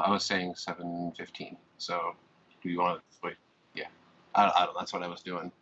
I was saying 7:15. So, do you want to wait? Yeah, I don't. That's what I was doing.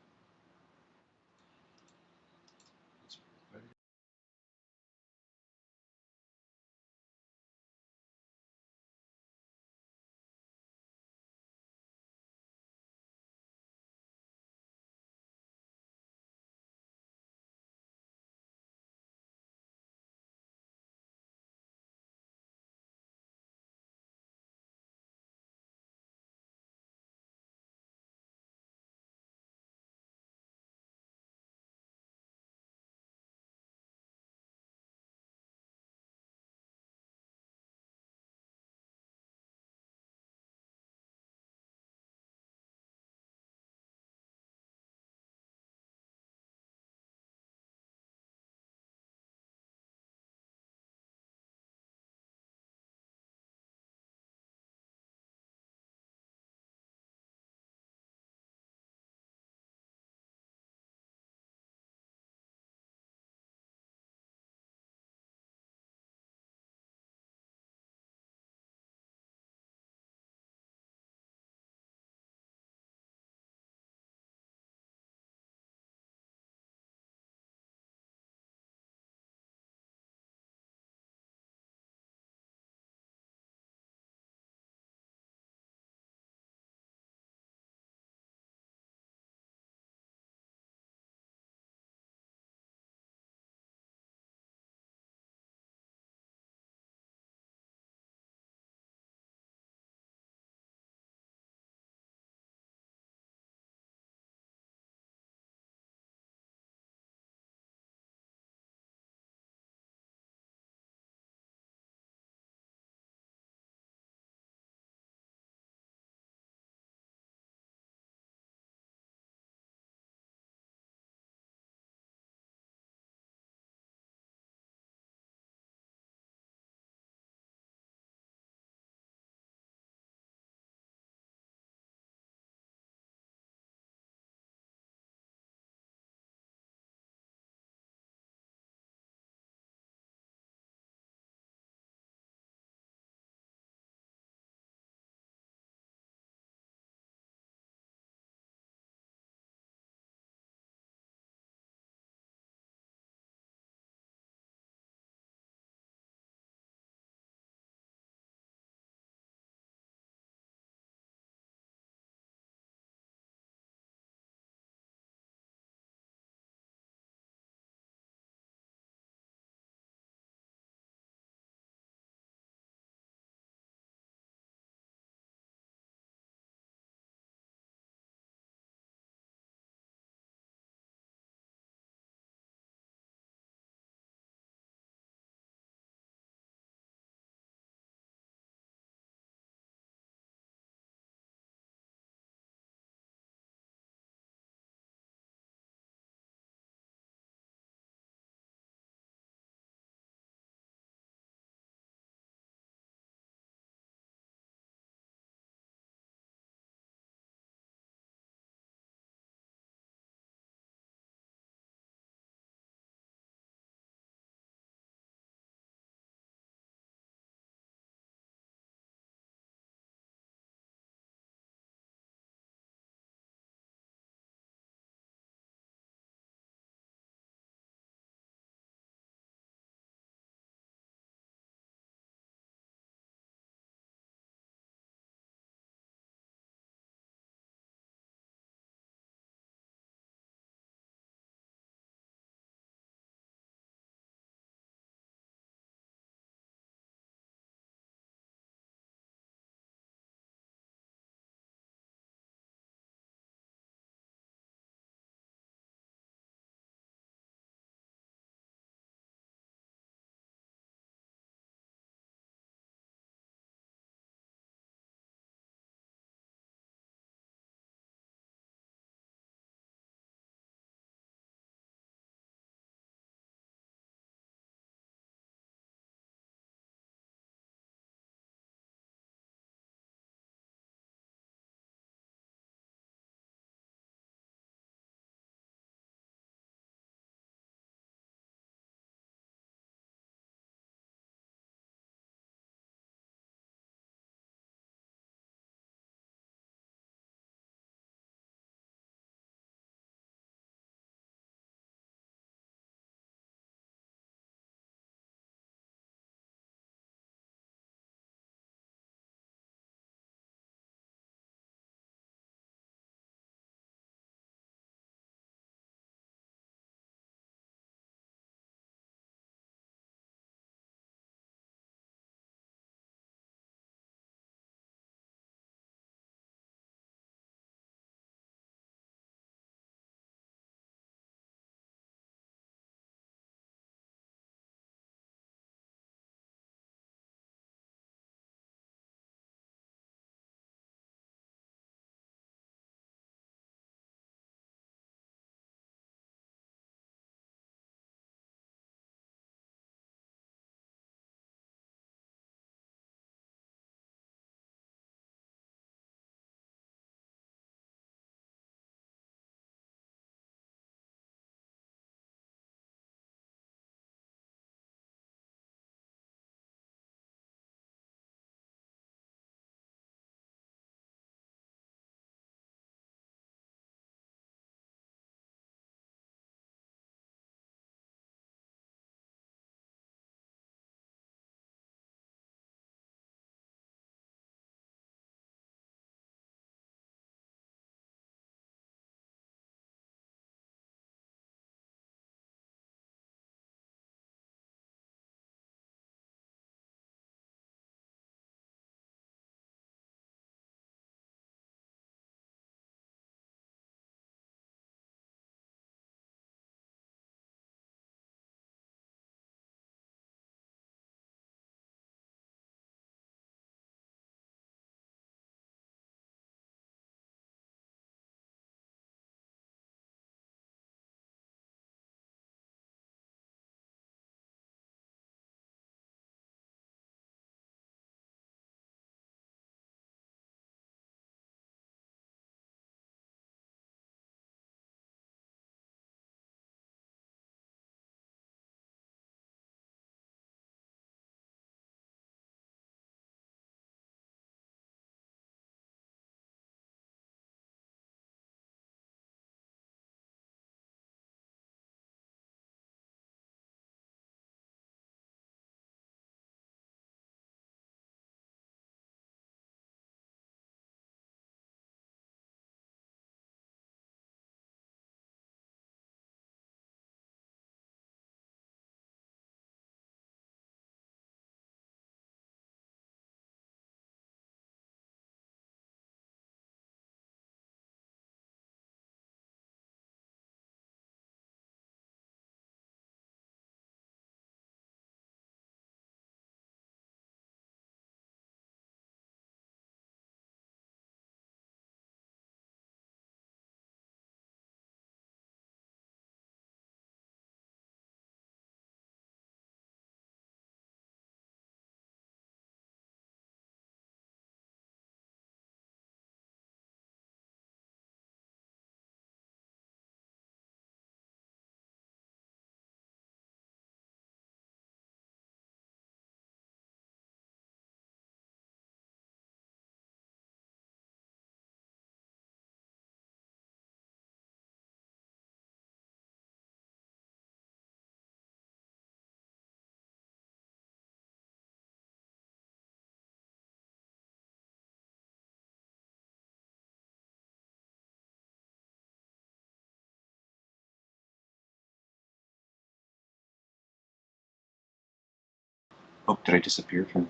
Oh, did I disappear from?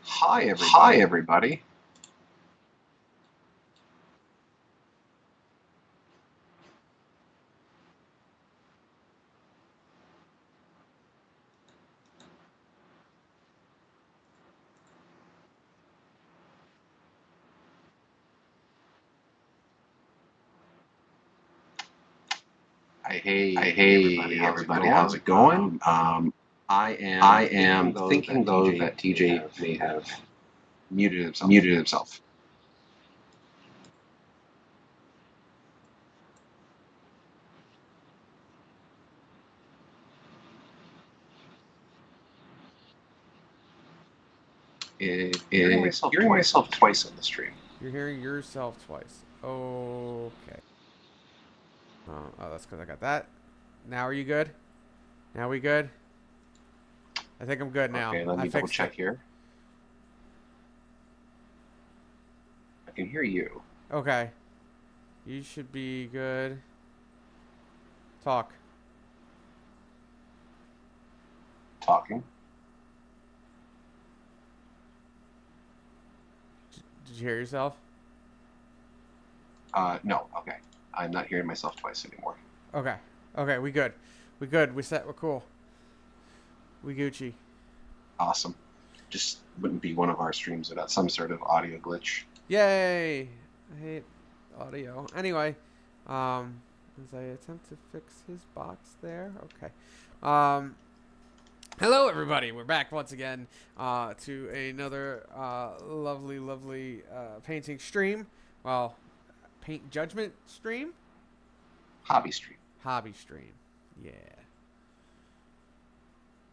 Hi, everybody. Hi, everybody. Hey, everybody. How's it going? I am thinking though that TJ may have muted himself. Hearing myself twice on the stream. You're hearing yourself twice. Okay. Oh, that's because I got that. Now are you good? Now we good? I think I'm good now. Okay, let me double check here. I can hear you. Okay. You should be good. Talk. Talking. Did you hear yourself? No. Okay. I'm not hearing myself twice anymore. Okay. Okay, we good. We good. We're cool. We Gucci. Awesome. Just wouldn't be one of our streams without some sort of audio glitch. Yay! I hate audio. Anyway, as I attempt to fix his box there. Okay. Hello everybody. We're back once again to another lovely painting stream. Well, paint judgment stream. Hobby stream. Hobby stream. Yeah.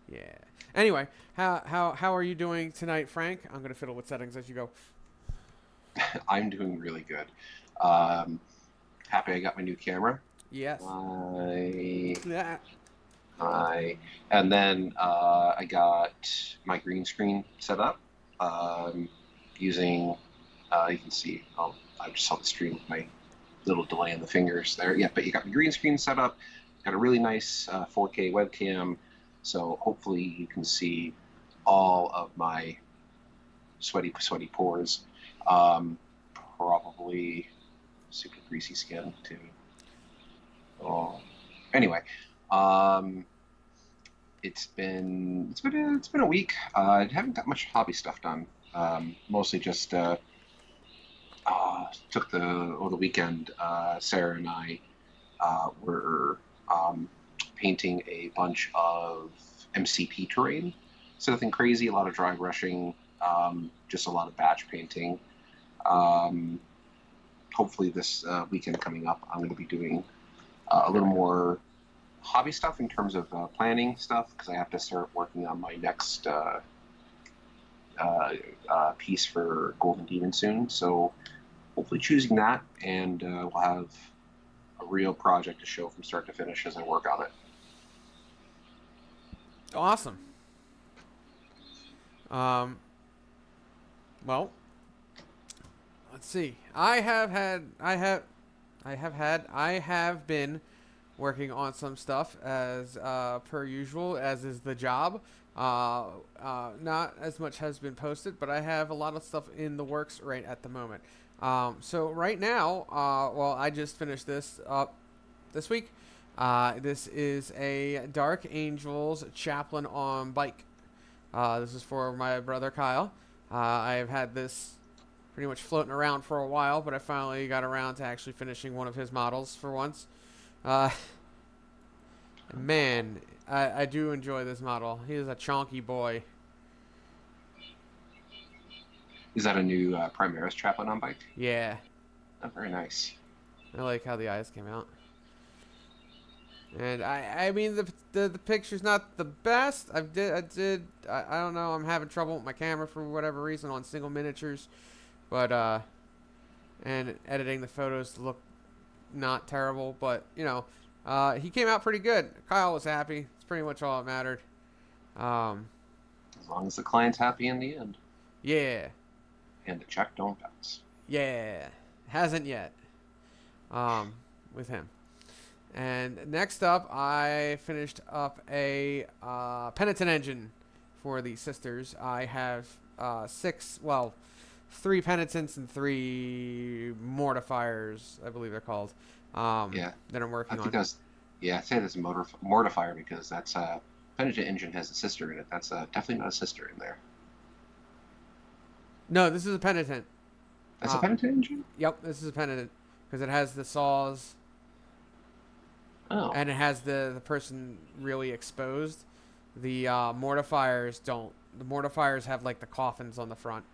Yeah. Anyway, how are you doing tonight, Frank? I'm gonna fiddle with settings as you go. I'm doing really good. Happy I got my new camera. Yes. Yeah. And then I got my green screen set up using. You can see. Oh, I just saw the stream with my little delay in the fingers there. Yeah, but you got the green screen set up. Got a really nice 4K webcam. So hopefully you can see all of my sweaty pores. Probably super greasy skin too. Oh, anyway, it's been a week. I haven't got much hobby stuff done. Mostly just took over the weekend. Sarah and I were painting a bunch of MCP terrain. So nothing crazy, a lot of dry brushing, just a lot of batch painting. Hopefully this weekend coming up, I'm going to be doing a little more hobby stuff in terms of planning stuff, because I have to start working on my next piece for Golden Demon soon. So hopefully choosing that, and we'll have a real project to show from start to finish as I work on it. Awesome. Well, let's see. I have been working on some stuff as per usual, as is the job. Not as much has been posted, but I have a lot of stuff in the works right at the moment. So right now, well, I just finished this up this week. This is a Dark Angels Chaplain on bike. This is for my brother Kyle. I've had this pretty much floating around for a while, but I finally got around to actually finishing one of his models for once. Man, I do enjoy this model. He is a chonky boy. Is that a new Primaris Chaplain on bike? Yeah. Oh, very nice. I like how the eyes came out. And I mean the picture's not the best. I don't know. I'm having trouble with my camera for whatever reason on single miniatures, but and editing the photos to look not terrible. But you know, he came out pretty good. Kyle was happy. It's pretty much all that mattered. As long as the client's happy in the end. Yeah. And the check don't bounce. Yeah. Hasn't yet. With him. And next up, I finished up a penitent engine for the sisters. I have three penitents and three mortifiers, I believe they're called, Yeah, that I'm I working think on. that's yeah. I say that's a mortifier because that's Penitent Engine has a sister in it. That's definitely not a sister in there. No, this is a penitent. That's a Uh, Penitent Engine. yep, this is a penitent because it has the saws Oh, and it has the person really exposed. The mortifiers don't. The mortifiers have like the coffins on the front.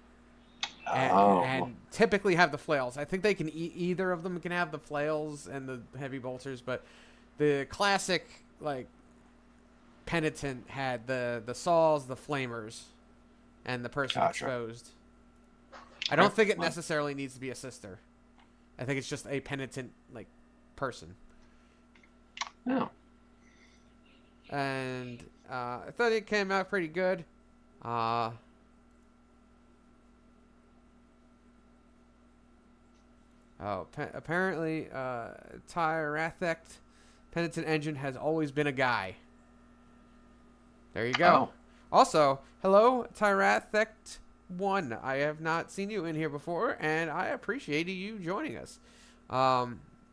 and, oh, and typically have the flails. I think they can either of them can have the flails and the heavy bolters, but the classic like penitent had the saws, the flamers, and the person gotcha. exposed. I Okay, don't think it well, necessarily needs to be a sister. I think it's just a penitent like person. no, And I thought it came out pretty good. Uh, apparently, Tyrathect Penitent Engine has always been a guy. There you go. oh, Also, hello, Tyrathect 1. I have not seen you in here before, and I appreciate you joining us.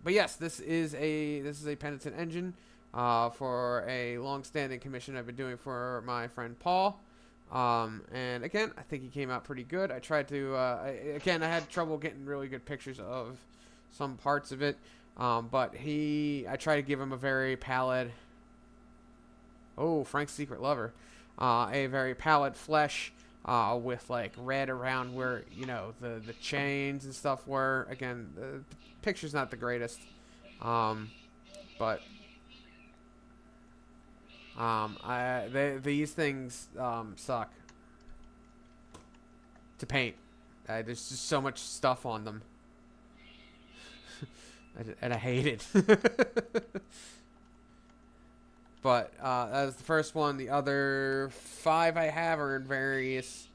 But yes, this is a Penitent Engine for a long-standing commission I've been doing for my friend Paul. And again, I think he came out pretty good. I tried to, I had trouble getting really good pictures of some parts of it. But I tried to give him a very pallid, oh, Frank's Secret Lover, a very pallid flesh, with like red around where, the chains and stuff were. Again, the picture's not the greatest. But these things suck to paint. There's just so much stuff on them, and I hate it. But that was the first one. The other 5 I have are in various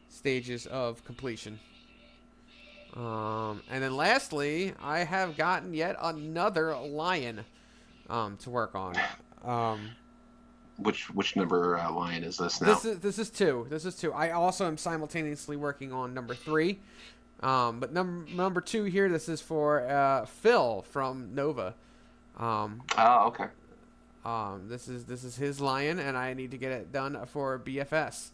stages of completion. And then lastly, I have gotten yet another lion to work on. which number line is this now? This is 2. This is 2. I also am simultaneously working on number 3. But number 2 here. This is for Phil from Nova. Oh, okay. This is his lion, and I need to get it done for BFS.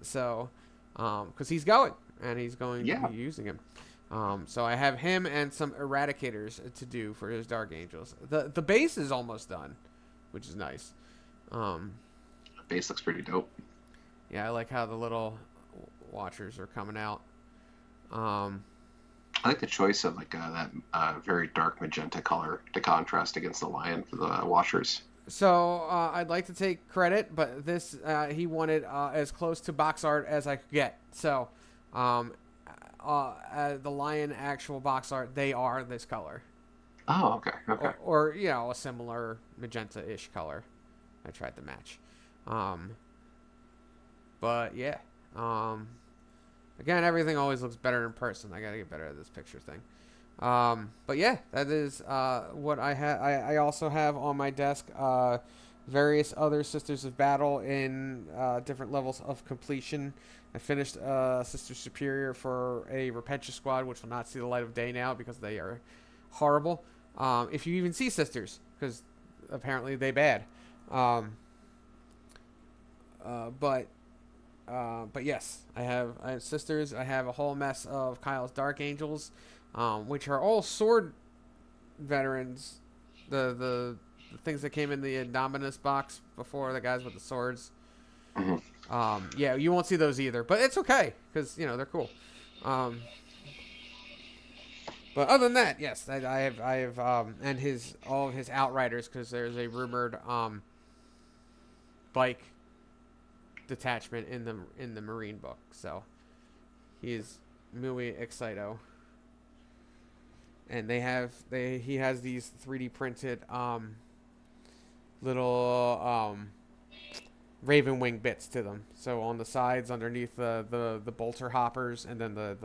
So, because he's going, and he's going to be using him. So I have him and some eradicators to do for his Dark Angels. The base is almost done, which is nice. Base looks pretty dope. Yeah, I like how the little watchers are coming out. I like the choice of like that very dark magenta color to contrast against the lion for the washers. So I'd like to take credit, but this he wanted as close to box art as I could get. So the lion actual box art, they are this color. Oh, okay, okay. Or a similar magenta-ish color. I tried to match. But yeah. Again, everything always looks better in person. I gotta get better at this picture thing. But yeah, that is what I have. I also have on my desk various other Sisters of Battle in different levels of completion. I finished Sister Superior for a Repentance Squad, which will not see the light of day now because they are horrible. If you even see Sisters, because apparently they bad. But yes, I have Sisters. I have a whole mess of Kyle's Dark Angels, which are all sword veterans. The things that came in the Indominus box before, the guys with the swords. Mm-hmm. Yeah, you won't see those either, but it's okay because they're cool. But other than that, yes, I have and all of his Outriders, because there's a rumored bike detachment in the Marine book, so he's muy excito. And he has these 3D printed little raven wing bits to them. So on the sides, underneath the bolter hoppers, and then the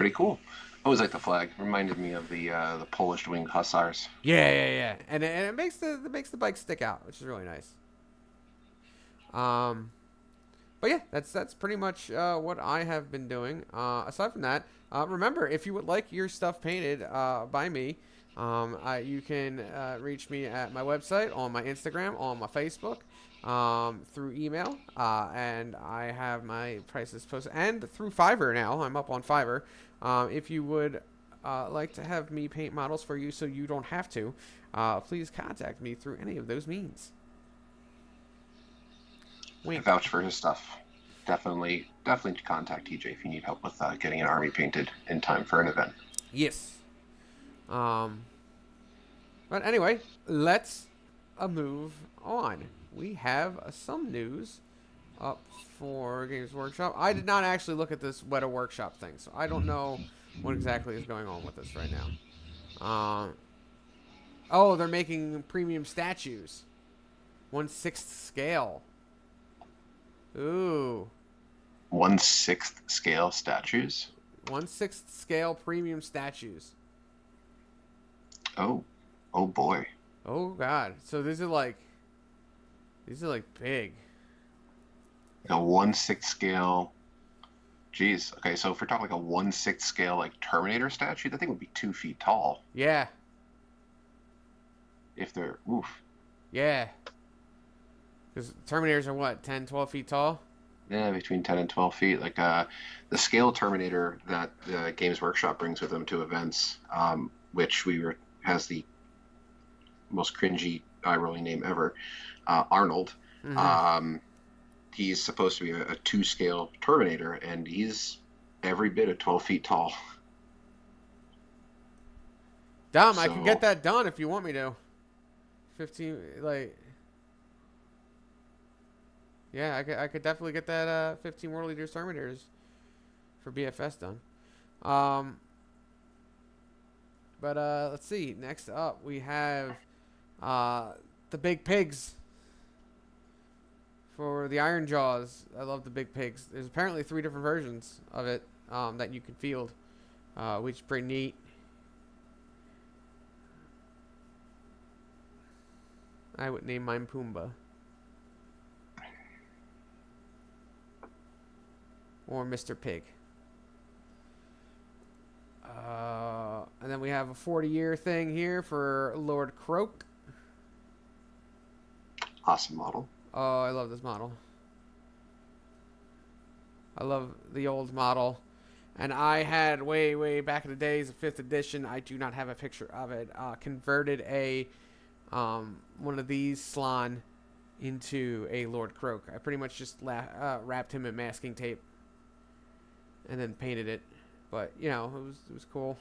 pretty cool. I always like the flag. Reminded me of the Polish winged hussars. Yeah. And it makes the bike stick out, which is really nice. Um, but yeah, that's pretty much what I have been doing. Aside from that, remember, if you would like your stuff painted by me, you can reach me at my website, on my Instagram, on my Facebook, through email, and I have my prices posted, and through Fiverr now. I'm up on Fiverr. If you would like to have me paint models for you so you don't have to, please contact me through any of those means. I Wink. vouch for his stuff. Definitely contact TJ if you need help with getting an army painted in time for an event. Yes. Um, but anyway, let's move on. We have some news up for Games Workshop. I did not actually look at this Weta Workshop thing, so I don't know what exactly is going on with this right now. Oh, they're making premium statues. 1/6 scale. Ooh. 1/6 scale statues. 1/6 scale premium statues. Oh boy. Oh god. So these are like big. A 1/6 scale. Jeez. Okay, so if we're talking like a 1/6 scale like Terminator statue, that thing would be 2 feet tall. Yeah. If they're oof. Yeah. Because Terminators are what, 10, 12 feet tall? Yeah, between 10 and 12 feet. Like the scale Terminator that Games Workshop brings with them to events, which has the most cringy, eye-rolling name ever, Arnold. Mm-hmm. He's supposed to be a 2 scale Terminator, and he's every bit of 12 feet tall. Dom, I can get that done if you want me to. 15, like... Yeah, I could definitely get that 15 World Leaders Terminators for BFS done. But let's see. Next up, we have the Big Pigs for the Iron Jaws. I love the Big Pigs. There's apparently 3 different versions of it that you can field, which is pretty neat. I would name mine Pumbaa. Or Mr. Pig. And then we have a 40-year thing here for Lord Croak. Awesome model. Oh, I love this model. I love the old model. And I had way back in the days of 5th edition, I do not have a picture of it, converted a one of these Slan into a Lord Croak. I pretty much just wrapped him in masking tape and then painted it. But, you know, it was cool.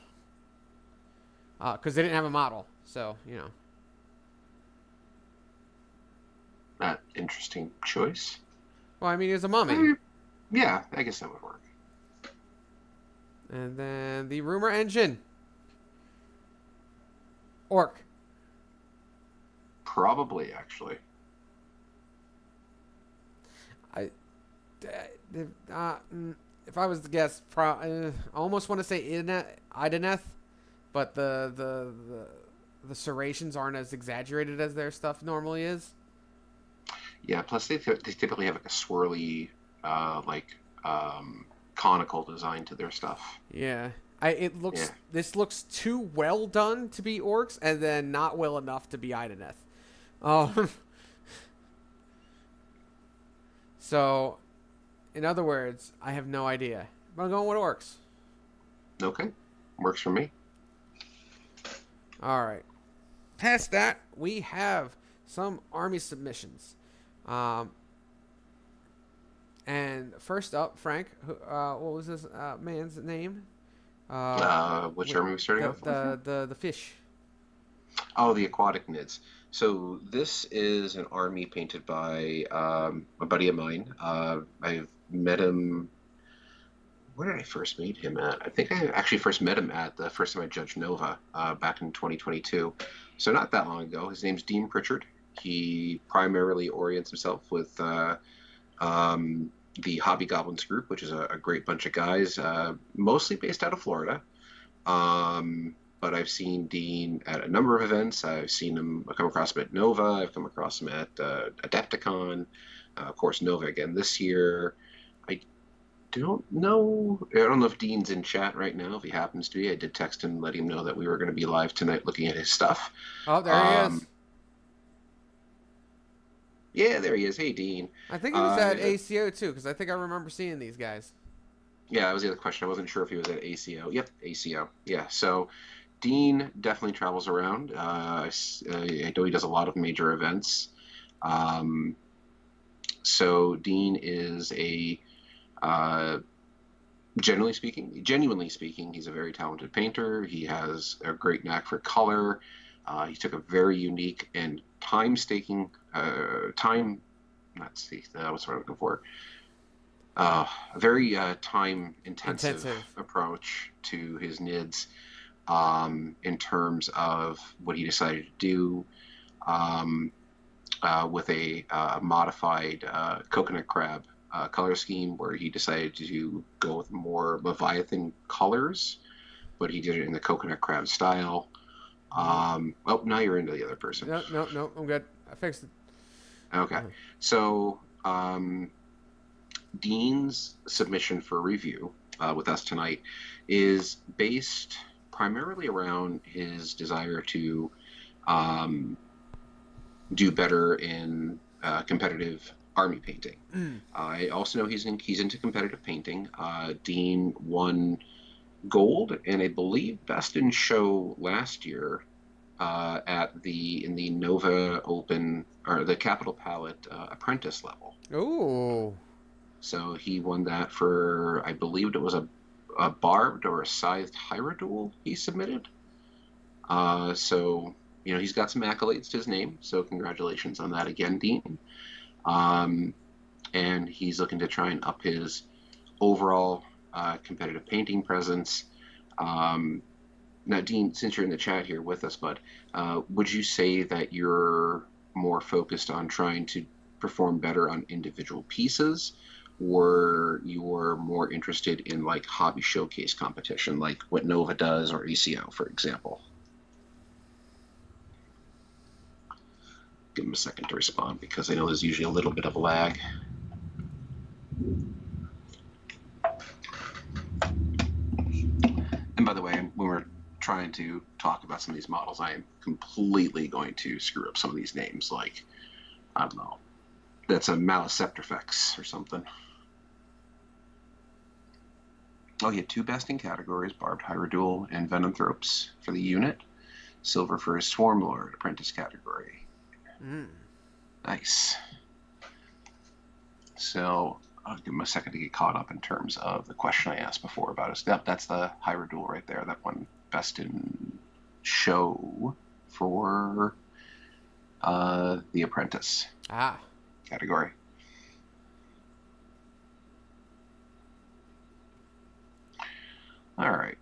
Because they didn't have a model. So, you know. Interesting choice. Well, I mean, it's a mummy. Yeah, I guess that would work. And then the rumor engine. Orc. Probably, actually. If I was to guess, I almost want to say Ideneth, but the serrations aren't as exaggerated as their stuff normally is. Yeah, plus they typically have like a swirly, conical design to their stuff. Yeah. This looks too well done to be orcs, and then not well enough to be Ideneth. So, in other words, I have no idea. But I'm going with orcs. Okay, works for me. All right. Past that, we have some army submissions. And first up, Frank, what was this man's name? Which army are we starting off with? The fish. Oh, the aquatic NIDS. So this is an army painted by a buddy of mine. I've met him. Where did I first meet him at? I think I actually first met him at the first time I judged Nova back in 2022. So not that long ago. His name's Dean Pritchard. He primarily orients himself with the Hobby Goblins group, which is a great bunch of guys, mostly based out of Florida. But I've seen Dean at a number of events. I've seen him, I come across him at Nova. I've come across him at Adepticon. Of course, Nova again this year. I don't know. I don't know if Dean's in chat right now. If he happens to be, I did text him, let him know that we were going to be live tonight looking at his stuff. Oh, there he is. Yeah, there he is. Hey, Dean. I think he was at ACO too, because I think I remember seeing these guys. Yeah, that was the other question. I wasn't sure if he was at ACO. Yep, ACO. Yeah, so Dean definitely travels around. I know he does a lot of major events. So Dean is genuinely speaking, he's a very talented painter. He has a great knack for color. He took a very unique and what's what I'm looking for. A very time-intensive approach to his NIDS in terms of what he decided to do with a modified coconut crab color scheme, where he decided to go with more Leviathan colors, but he did it in the coconut crab style. Oh, now you're into the other person. No, I'm good. I fixed it. Okay. So, Dean's submission for review with us tonight is based primarily around his desire to do better in competitive army painting. I also know he's into competitive painting. Dean won gold and I believe best in show last year in the Nova Open, or the Capital Palette apprentice level. Oh. So he won that for, I believe it was a barbed or a scythed Hierodule he submitted. So, he's got some accolades to his name. So congratulations on that again, Dean. And he's looking to try and up his overall competitive painting presence. Now, Dean, since you're in the chat here with us, bud, would you say that you're more focused on trying to perform better on individual pieces, or you're more interested in like hobby showcase competition, like what Nova does or ACO, for example? Give him a second to respond, because I know there's usually a little bit of a lag. And by the way, when we're trying to talk about some of these models, I am completely going to screw up some of these names. Like, I don't know, that's a Maliceptrifex or something. Oh, he had 2 best in categories, Barbed Hierodule and Venonthropes for the unit. Silver for his Swarmlord apprentice category. Nice. So I'll give him a second to get caught up in terms of the question I asked before about his. Yep, that's the Hierodule right there. That one best in show for the apprentice category. All right.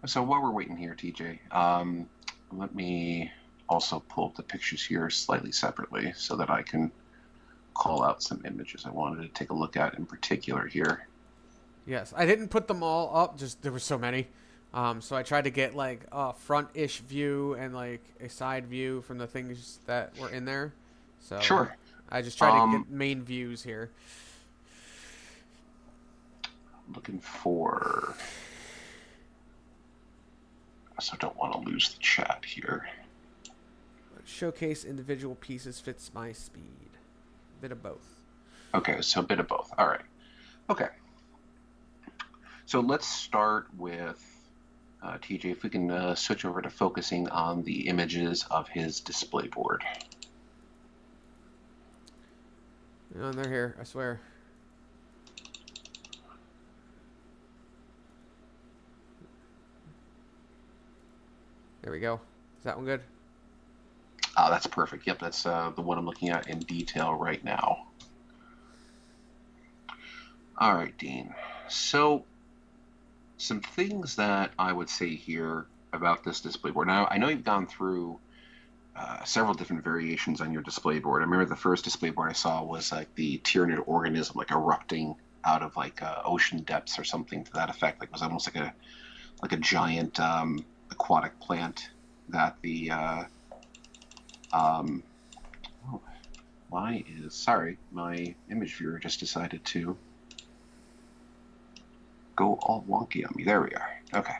So while we're waiting here, TJ, let me also pull up the pictures here slightly separately so that I can call out some images I wanted to take a look at in particular here. Yes, I didn't put them all up, just there were so many. So I tried to get like a front-ish view and like a side view from the things that were in there. So sure. I just tried to get main views here. Looking for... So don't want to lose the chat here. Showcase individual pieces fits my speed. Bit of both. Okay, so a bit of both. All right. Okay. So let's start with TJ. If we can switch over to focusing on the images of his display board. Oh, they're here, I swear. There we go. Is that one good? That's perfect. Yep, that's the one I'm looking at in detail right now. All right, Dean. So some things that I would say here about this display board. Now, I know you've gone through several different variations on your display board. I remember the first display board I saw was like the Tyranid organism, like erupting out of like ocean depths or something to that effect. Like it was almost like a giant aquatic plant that the um, oh, my image viewer just decided to go all wonky on me. There we are. Okay.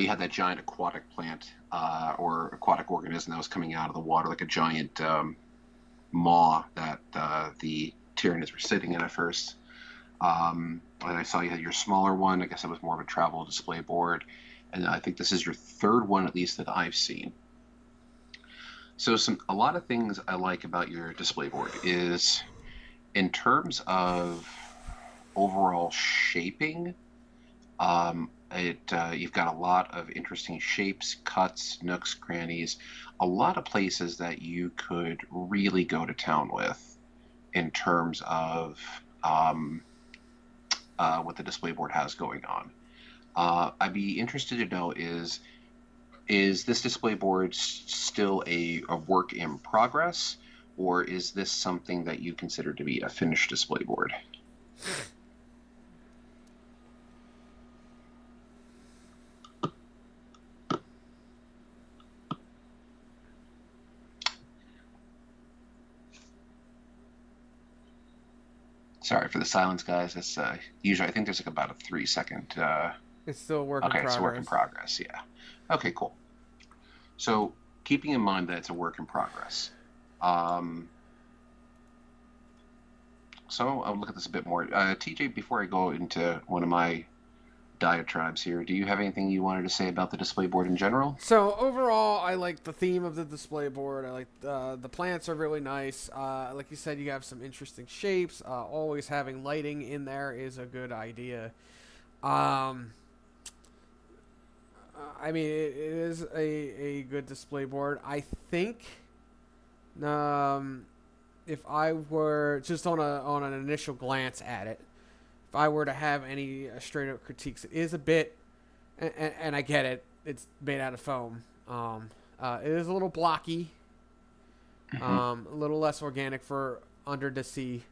You had that giant aquatic plant or aquatic organism that was coming out of the water, like a giant maw that the Tyranids were sitting in at first. And I saw you had your smaller one. I guess it was more of a travel display board. And I think this is your third one, at least, that I've seen. So a lot of things I like about your display board is in terms of overall shaping, you've got a lot of interesting shapes, cuts, nooks, crannies, a lot of places that you could really go to town with in terms of what the display board has going on. I'd be interested to know is this display board still a work in progress, or is this something that you consider to be a finished display board? Sorry for the silence, guys. It's usually I think there's like about a 3 second. It's still a work in progress. It's a work in progress. Yeah. Okay, cool. So keeping in mind that it's a work in progress, so I'll look at this a bit more. TJ, before I go into one of my diatribes here, do you have anything you wanted to say about the display board in general? So overall, I like the theme of the display board. I like the plants are really nice. Like you said, you have some interesting shapes. Always having lighting in there is a good idea. I mean, it is a good display board. I think, if I were just on an initial glance at it, if I were to have any straight up critiques, it is a bit, and I get it. It's made out of foam. It is a little blocky, a little less organic for under the sea.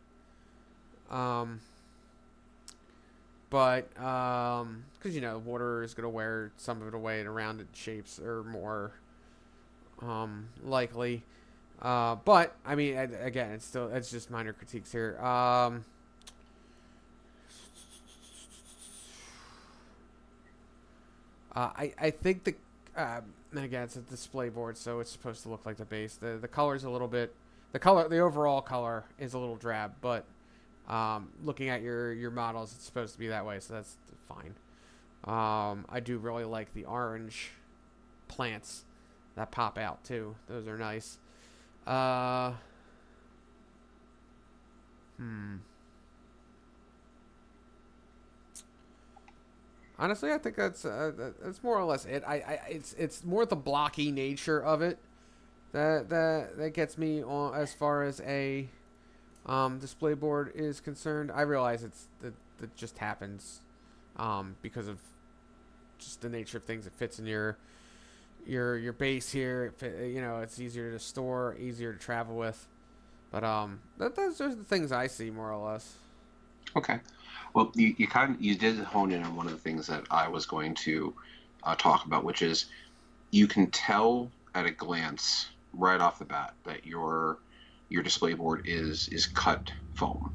But because water is gonna wear some of it away, and rounded shapes are more likely. But I mean, again, it's just minor critiques here. I think again, it's a display board, so it's supposed to look like the base. The color's a little bit, the overall color is a little drab, but looking at your models, it's supposed to be that way, so that's fine. I do really like the orange plants that pop out too. Those are nice. Honestly, I think that's more or less it. It's more the blocky nature of it that gets me on as far as a display board is concerned. I realize that just happens because of just the nature of things. It fits in your base here. It's easier to store, easier to travel with. But those are the things I see more or less. Okay. Well, you did hone in on one of the things that I was going to talk about, which is you can tell at a glance right off the bat that your display board is cut foam.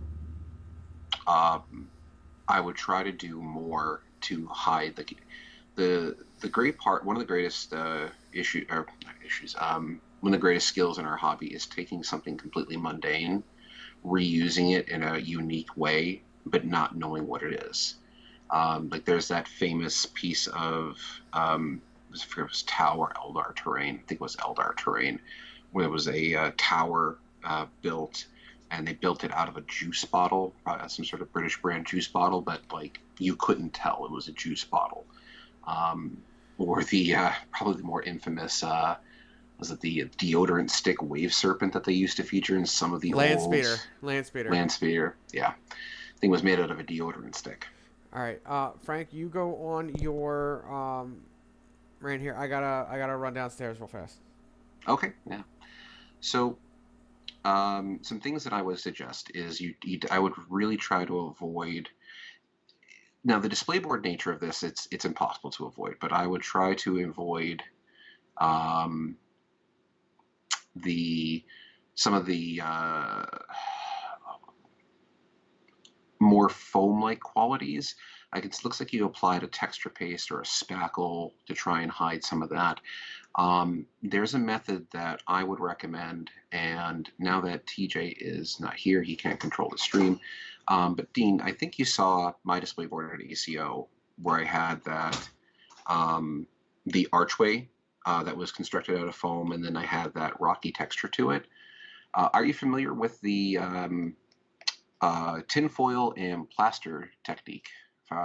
I would try to do more to hide the great part. One of the greatest issues, one of the greatest skills in our hobby is taking something completely mundane, reusing it in a unique way, but not knowing what it is. Like there's that famous piece of I forget if it was Tau or Eldar terrain. I think it was Eldar terrain, where there was a tower built, and they built it out of a juice bottle, some sort of British brand juice bottle, but like you couldn't tell it was a juice bottle. Or the probably the more infamous was it the deodorant stick wave serpent that they used to feature in some of the Land old Speeder. Yeah, thing was made out of a deodorant stick. All right, Frank, you go on your right here. I gotta run downstairs real fast. Okay, yeah. So some things that I would suggest is I would really try to avoid. Now, the display board nature of this, it's impossible to avoid, but I would try to avoid um, the some of the more foam-like qualities. Like it looks like you applied a texture paste or a spackle to try and hide some of that. There's a method that I would recommend, and now that TJ is not here, he can't control the stream. But Dean, I think you saw my display board at ACO where I had that the archway that was constructed out of foam, and then I had that rocky texture to it. Are you familiar with the tinfoil and plaster technique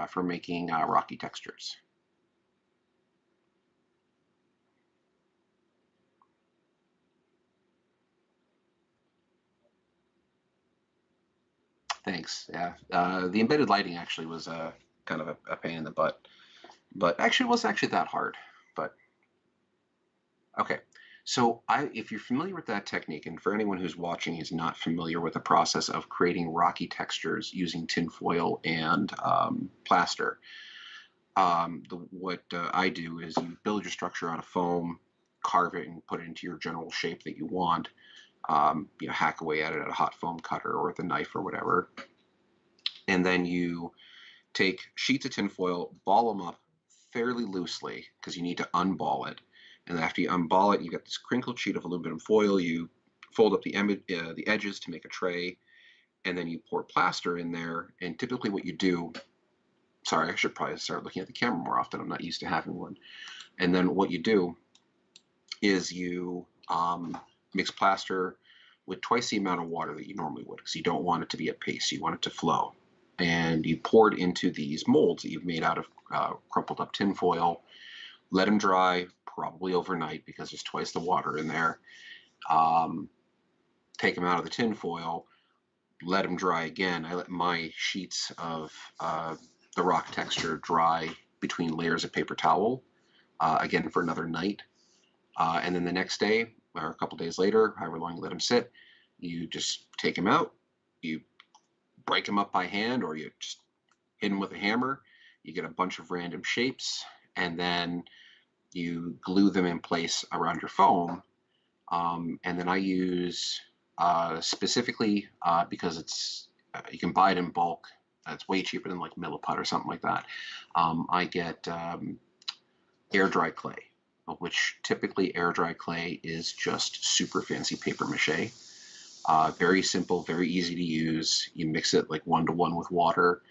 for making rocky textures? Thanks. Yeah. The embedded lighting actually was kind of a pain in the butt, but actually it wasn't actually that hard. But okay. So if you're familiar with that technique, and for anyone who's watching is not familiar with the process of creating rocky textures using tinfoil and plaster, what I do is you build your structure out of foam, carve it, and put it into your general shape that you want. Hack away at it at a hot foam cutter or with a knife or whatever, and then you take sheets of tinfoil, ball them up fairly loosely because you need to unball it. And then after you unball it, you get this crinkled sheet of aluminum foil. You fold up the edges to make a tray, and then you pour plaster in there. And typically, what you do, sorry, I should probably start looking at the camera more often. I'm not used to having one. And then what you do is you mix plaster with twice the amount of water that you normally would because you don't want it to be at paste. You want it to flow. And you pour it into these molds that you've made out of crumpled up tin foil. Let them dry, probably overnight because there's twice the water in there. Um, Take them out of the tin foil, let them dry again. I let my sheets of the rock texture dry between layers of paper towel, again for another night. And then the next day, or a couple days later, however long you let them sit, you just take them out, you break them up by hand, or you just hit them with a hammer. You get a bunch of random shapes, and then you glue them in place around your foam. And then I use specifically because it's you can buy it in bulk. It's way cheaper than like Milliput or something like that. I get air dry clay, which typically air dry clay is just super fancy paper mache. Very simple, very easy to use. You mix it like 1-to-1 with water.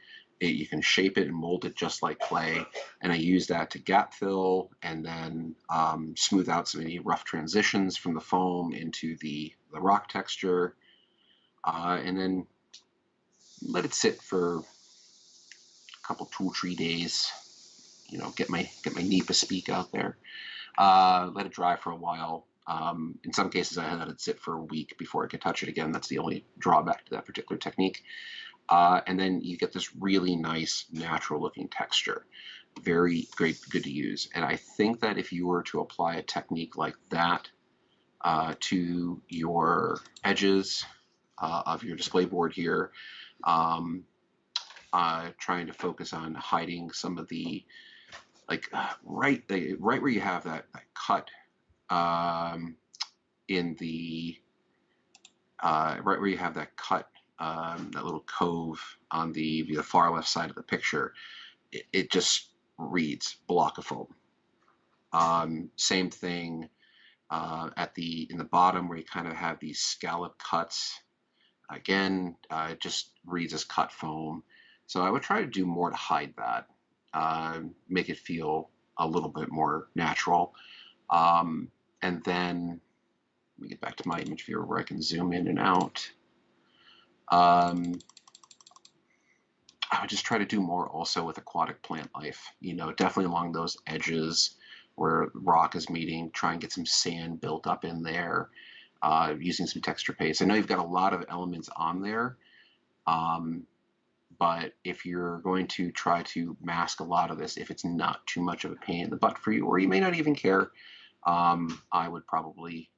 You can shape it and mold it just like clay. And I use that to gap fill and then smooth out some any rough transitions from the foam into the rock texture. And then let it sit for a couple, 2 or 3 days. Get my NEPA speak out there. Let it dry for a while. In some cases, I let it sit for a week before I could touch it again. That's the only drawback to that particular technique. And then you get this really nice, natural-looking texture. Very great, good to use. And I think that if you were to apply a technique like that to your edges of your display board here, um, trying to focus on hiding some of the like right where you have that cut in the right where you have that cut, that little cove on the far left side of the picture, it just reads block of foam. Same thing in the bottom where you kind of have these scallop cuts. Again, it just reads as cut foam. So I would try to do more to hide that, make it feel a little bit more natural. And then let me get back to my image viewer where I can zoom in and out. I would just try to do more also with aquatic plant life, definitely along those edges where rock is meeting, try and get some sand built up in there, using some texture paste. I know you've got a lot of elements on there, but if you're going to try to mask a lot of this, if it's not too much of a pain in the butt for you, or you may not even care, I would probably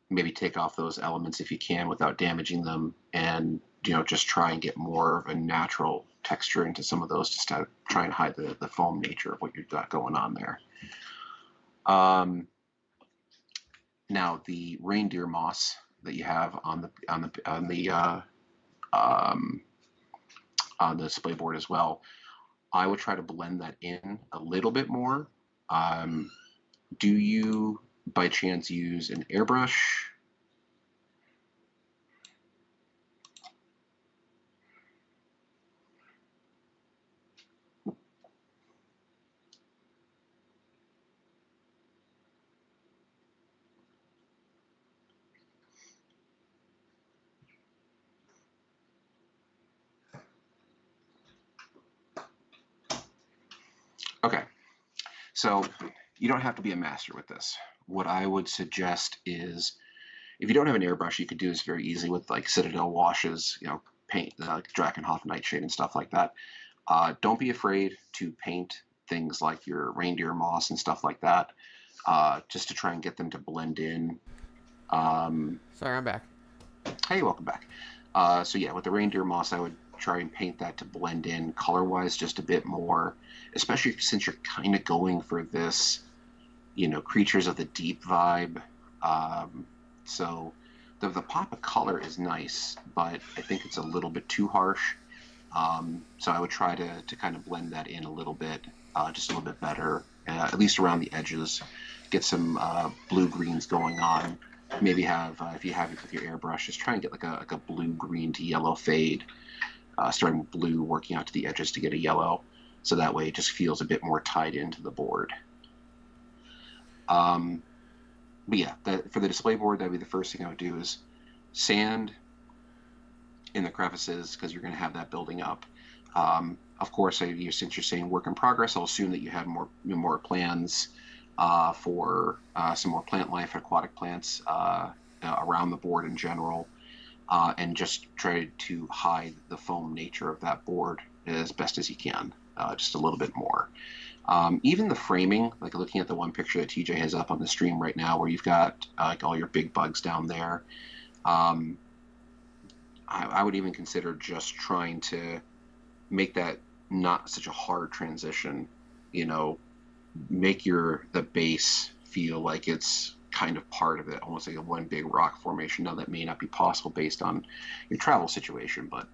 Maybe take off those elements if you can without damaging them, and just try and get more of a natural texture into some of those, just to try and hide the foam nature of what you've got going on there. Now the reindeer moss that you have on the display board as well, I would try to blend that in a little bit more. Do you by chance use an airbrush? Okay, so you don't have to be a master with this. What I would suggest is, if you don't have an airbrush, you could do this very easily with like Citadel washes, paint Drakenhof Nightshade and stuff like that. Don't be afraid to paint things like your reindeer moss and stuff like that, just to try and get them to blend in. Sorry, I'm back. Hey, welcome back. So yeah, with the reindeer moss, I would try and paint that to blend in color-wise just a bit more, especially since you're kind of going for this, creatures of the deep vibe. So the pop of color is nice, but I think it's a little bit too harsh. So I would try to kind of blend that in a little bit, just a little bit better, at least around the edges. Get some blue-greens going on. Maybe have, if you have it with your airbrush, just try and get like a blue-green to yellow fade, starting with blue, working out to the edges to get a yellow. So that way it just feels a bit more tied into the board. But yeah, for the display board, that'd be the first thing I would do, is sand in the crevices, because you're going to have that building up. Of course, since you're saying work in progress, I'll assume that you have more plans for some more plant life, aquatic plants around the board in general, and just try to hide the foam nature of that board as best as you can, just a little bit more. Even the framing, like looking at the one picture that TJ has up on the stream right now, where you've got like all your big bugs down there, I would even consider just trying to make that not such a hard transition. Make the base feel like it's kind of part of it, almost like a one big rock formation. Now that may not be possible based on your travel situation, but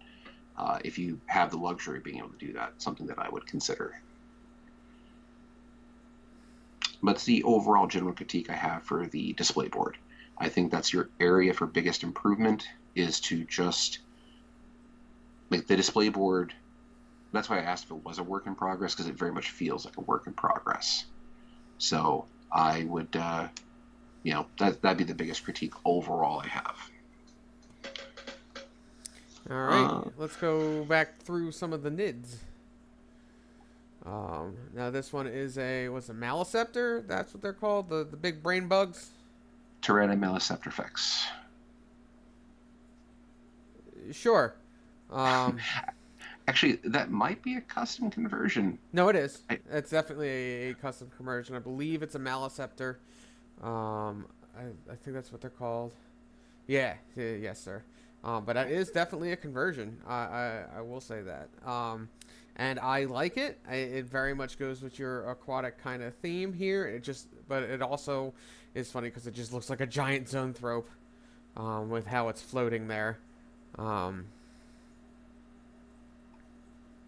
if you have the luxury of being able to do that, something that I would consider. But it's the overall general critique I have for the display board. I think that's your area for biggest improvement, is to just make the display board. That's why I asked if it was a work in progress, because it very much feels like a work in progress. So I would, that'd be the biggest critique overall I have. All right, let's go back through some of the NIDS. Now this one is what's a Maliceptor? That's what they're called, the big brain bugs. Tyrannomeliceptifex. Sure. Actually, that might be a custom conversion. No, it is. It's definitely a custom conversion. I believe it's a Maliceptor. I think that's what they're called. Yeah, yes, sir. But that is definitely a conversion. I will say that. And I like it. It very much goes with your aquatic kind of theme here. But it also is funny because it just looks like a giant zoanthrope, with how it's floating there.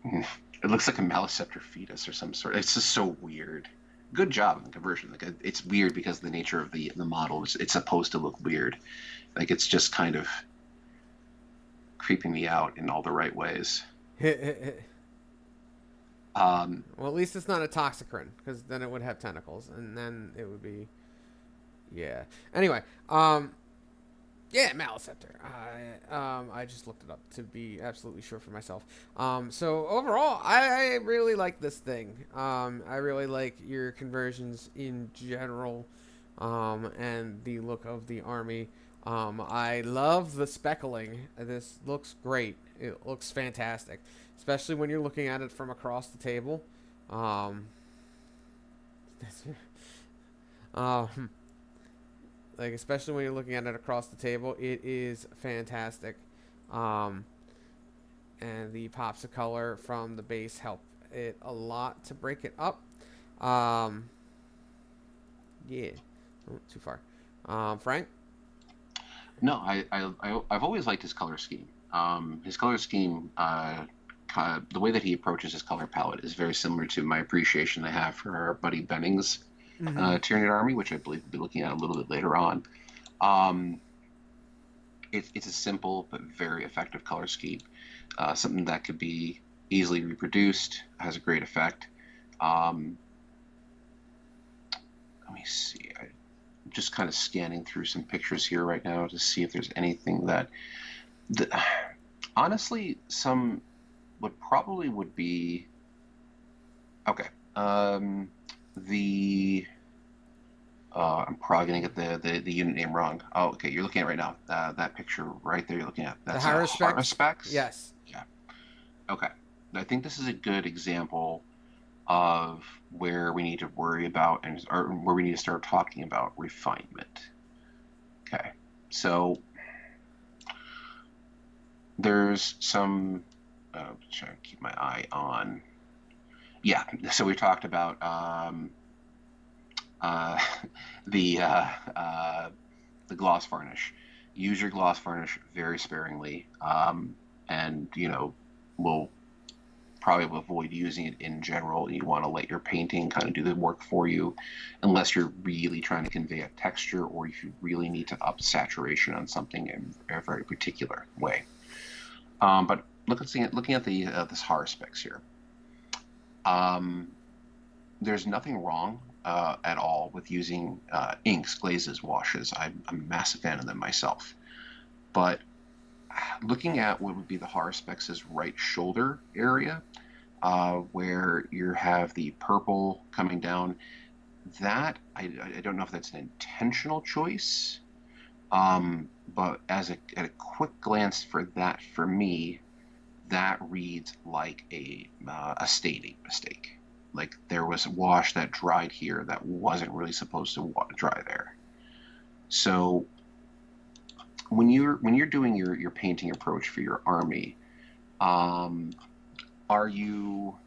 It looks like a Maliceptor fetus or some sort. It's just so weird. Good job in the conversion. Like, it's weird because of the nature of the model. It's supposed to look weird. Like, it's just kind of creeping me out in all the right ways. Well, at least it's not a Toxicrin, because then it would have tentacles, and then it would be, yeah. Anyway, yeah, Maliceptor. I just looked it up to be absolutely sure for myself. So overall, I really like this thing. I really like your conversions in general, and the look of the army. I love the speckling. This looks great. It looks fantastic, especially when you're looking at it from across the table. Like, especially when you're looking at it across the table, it is fantastic. Um, and the pops of color from the base help it a lot to break it up. Um, yeah, oh, too far. Frank? No, I've always liked his color scheme. His color scheme, the way that he approaches his color palette is very similar to my appreciation I have for our buddy Benning's Mm-hmm. Tyranid Army, which I believe we'll be looking at a little bit later on. Um, it's a simple but very effective color scheme. Something that could be easily reproduced, has a great effect. Um, Let me see. I'm just kind of scanning through some pictures here right now to see if there's anything that honestly, some would be okay. The I'm probably gonna get the unit name wrong. Oh, okay. You're looking at right now. That picture right there. You're looking at The that's a Haruspex? Haruspex. Yes. Yeah. Okay. I think this is a good example of where we need to worry about or where we need to start talking about refinement. Okay. So there's some. Trying to keep my eye on. Yeah. So we talked about uh, the uh, uh, the gloss varnish. Use your gloss varnish very sparingly, and we'll probably avoid using it in general. You want to let your painting kind of do the work for you, unless you're really trying to convey a texture or if you really need to up saturation on something in a very particular way. But looking at the this Haruspex here. Um, there's nothing wrong at all with using inks, glazes, washes. I'm a massive fan of them myself. But looking at what would be the Haruspex's right shoulder area, where you have the purple coming down, that I don't know if that's an intentional choice, but at a quick glance for me, that reads like a staging mistake. Like there was a wash that dried here that wasn't really supposed to dry there. So when you're doing your painting approach for your army, are you?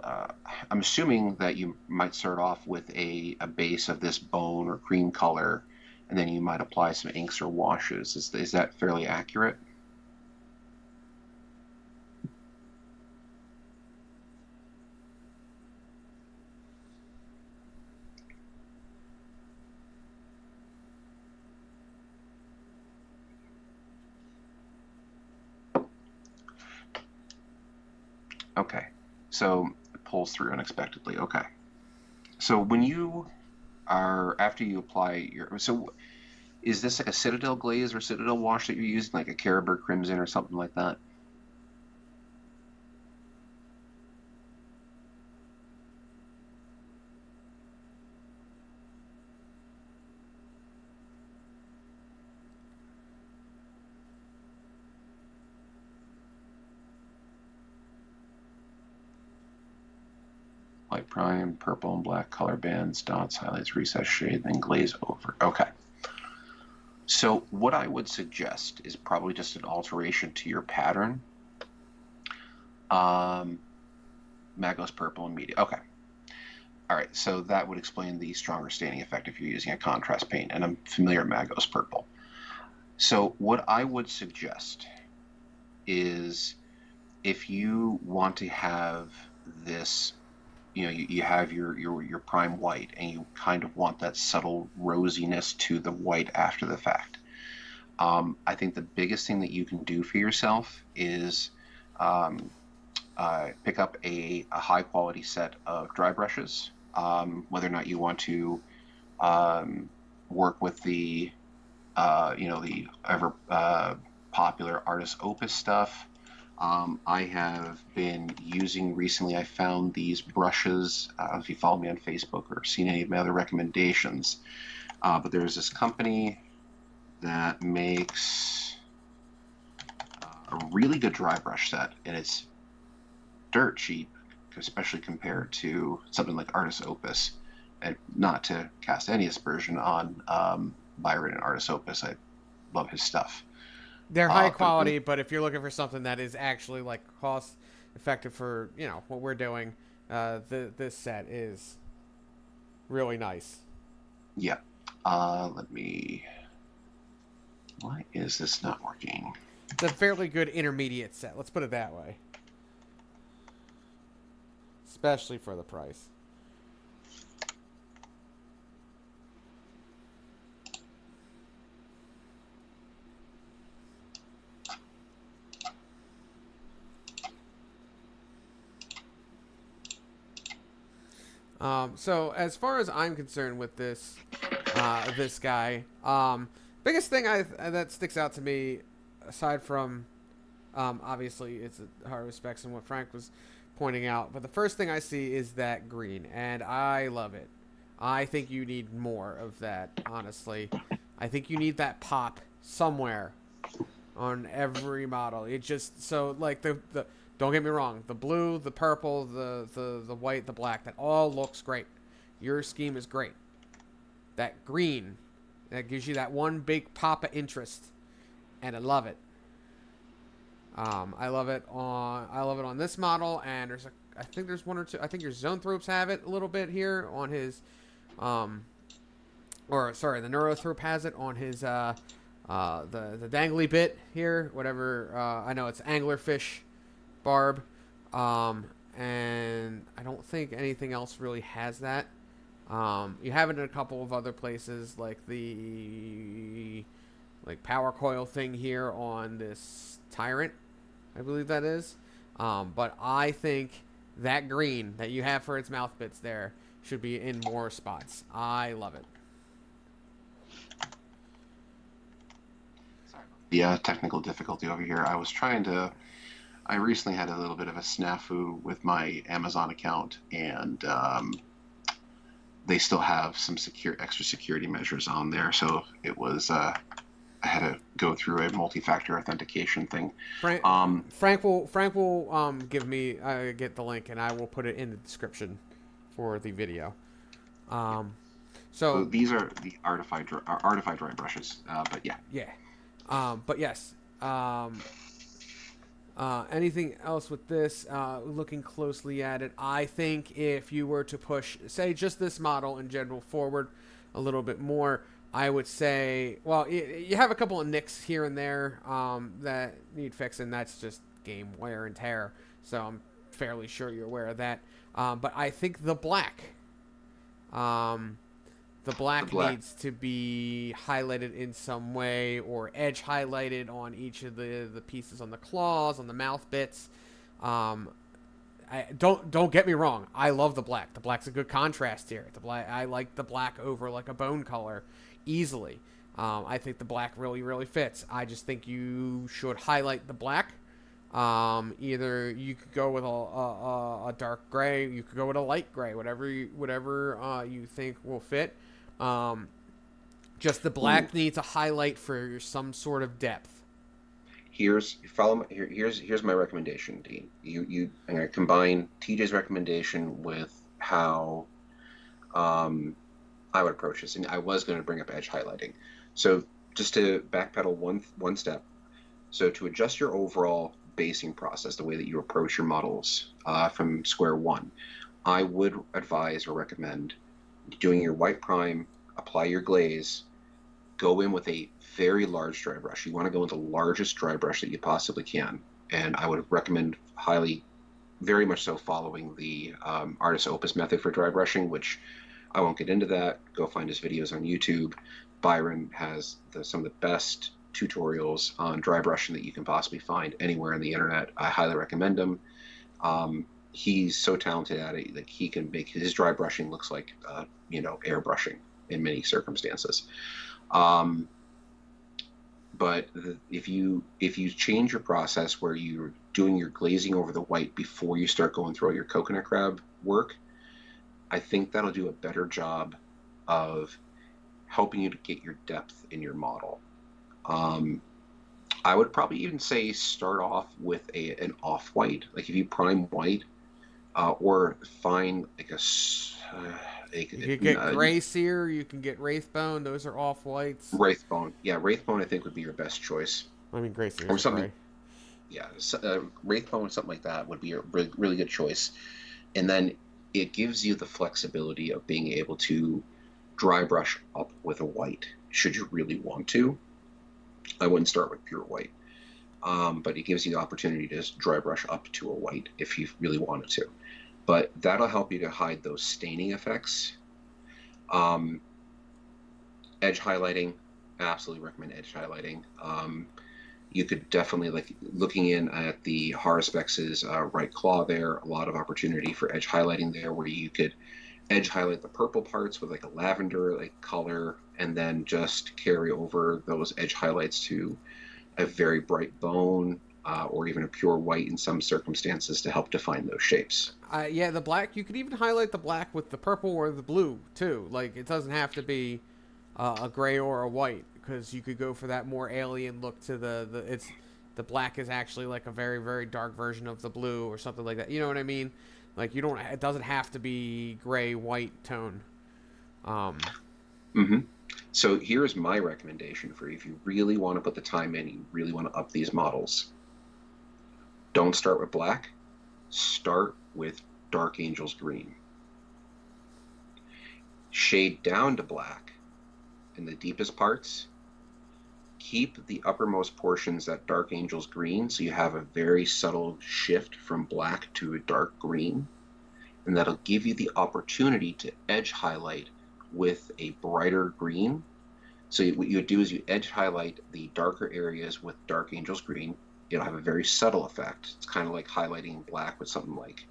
I'm assuming that you might start off with a base of this bone or cream color, and then you might apply some inks or washes. Is that fairly accurate? Okay, so it pulls through unexpectedly. Okay, so when you are after you apply so is this like a Citadel glaze or Citadel wash that you're using, like a Caribou Crimson or something like that? Light prime, purple and black color bands, dots, highlights, recess shade, then glaze over. Okay. So what I would suggest is probably just an alteration to your pattern. Magos purple and medium. Okay. All right. So that would explain the stronger staining effect if you're using a contrast paint, and I'm familiar with Magos purple. So what I would suggest is if you want to have this, you have your prime white and you kind of want that subtle rosiness to the white after the fact. I think the biggest thing that you can do for yourself is pick up a high quality set of dry brushes, whether or not you want to work with the the ever popular Artist Opus stuff. I have been using recently, I found these brushes, if you follow me on Facebook or seen any of my other recommendations, but there's this company that makes a really good dry brush set, and it's dirt cheap, especially compared to something like Artist Opus. and not to cast any aspersion on Byron and Artis Opus. I love his stuff. They're high But quality, but if you're looking for something that is actually like cost effective for what we're doing, this set is really nice. yeah, let me. Why is this not working? It's a fairly good intermediate set. Let's put it that way, especially for the price. So as far as I'm concerned with this guy, biggest thing that sticks out to me, aside from obviously it's a hard respects and what Frank was pointing out, but the first thing I see is that green, and I love it. I think you need more of that. Honestly, I think you need that pop somewhere on every model. It just so like the don't get me wrong, the blue, the purple, the white, the black, that all looks great. Your scheme is great. That green, that gives you that one big pop of interest, and I love it. I love it on this model, and I think there's one or two. I think your Zoanthropes have it a little bit here on his, or sorry, the Neurothrope has it on his the dangly bit here, whatever. I know it's anglerfish barb, and I don't think anything else really has that. You have it in a couple of other places, like the power coil thing here on this Tyrant, I believe that is. But I think that green that you have for its mouth bits there should be in more spots. I love it. Sorry. Yeah, technical difficulty over here. I recently had a little bit of a snafu with my Amazon account, and they still have some extra security measures on there. So it was I had to go through a multi-factor authentication thing. Frank will give me get the link, and I will put it in the description for the video. So these are the artified dry brushes, but yeah. Yeah. But yes. Anything else with this? Looking closely at it, I think if you were to push, say, just this model in general forward a little bit more, I would say, well, you have a couple of nicks here and there that need fixing. That's just game wear and tear. So I'm fairly sure you're aware of that. But I think the black needs to be highlighted in some way, or edge highlighted on each of the pieces on the claws, on the mouth bits. Don't get me wrong. I love the black. The black's a good contrast here. I like the black over like a bone color easily. I think the black really, really fits. I just think you should highlight the black. Either you could go with a dark gray, you could go with a light gray, whatever you think will fit. Just the black needs a highlight for some sort of depth. Here's my recommendation, Dean. I'm going to combine TJ's recommendation with how I would approach this, and I was going to bring up edge highlighting. So just to backpedal one step. So to adjust your overall basing process, the way that you approach your models from square one, I would advise or recommend doing your white prime, apply your glaze, go in with a very large dry brush. You want to go with the largest dry brush that you possibly can. And I would recommend highly, very much so, following the Artis Opus method for dry brushing, which I won't get into that. Go find his videos on YouTube. Byron has some of the best tutorials on dry brushing that you can possibly find anywhere on the internet. I highly recommend them. He's so talented at it that he can make his dry brushing looks like airbrushing in many circumstances. But if you change your process where you're doing your glazing over the white before you start going through all your coconut crab work, I think that'll do a better job of helping you to get your depth in your model. I would probably even say start off with an off-white. Like if you prime white, or find like You could get Gray Seer, you can get Wraithbone. Those are off whites. Wraithbone. Yeah, Wraithbone I think would be your best choice. I mean, Gray Seer's Or something. gray. Yeah, Wraithbone, something like that would be a really good choice. And then it gives you the flexibility of being able to dry brush up with a white, should you really want to. I wouldn't start with pure white, but it gives you the opportunity to just dry brush up to a white if you really wanted to. But that'll help you to hide those staining effects. Edge highlighting, I absolutely recommend edge highlighting. You could definitely, like looking in at the Harspex's right claw there, a lot of opportunity for edge highlighting there, where you could edge highlight the purple parts with like a lavender like color, and then just carry over those edge highlights to a very bright bone, or even a pure white in some circumstances to help define those shapes. Yeah, the black, you could even highlight the black with the purple or the blue too. Like, it doesn't have to be a gray or a white, because you could go for that more alien look to the black is actually like a very, very dark version of the blue or something like that. You know what I mean? Like, it doesn't have to be gray white tone. So here's my recommendation for you. If you really want to put the time in, you really want to up these models, don't start with black, start with Dark Angels green. Shade down to black in the deepest parts. Keep the uppermost portions that Dark Angels green, so you have a very subtle shift from black to a dark green, and that'll give you the opportunity to edge highlight with a brighter green. So what you would do is you edge highlight the darker areas with Dark Angels green. It'll have a very subtle effect. It's kind of like highlighting black with something like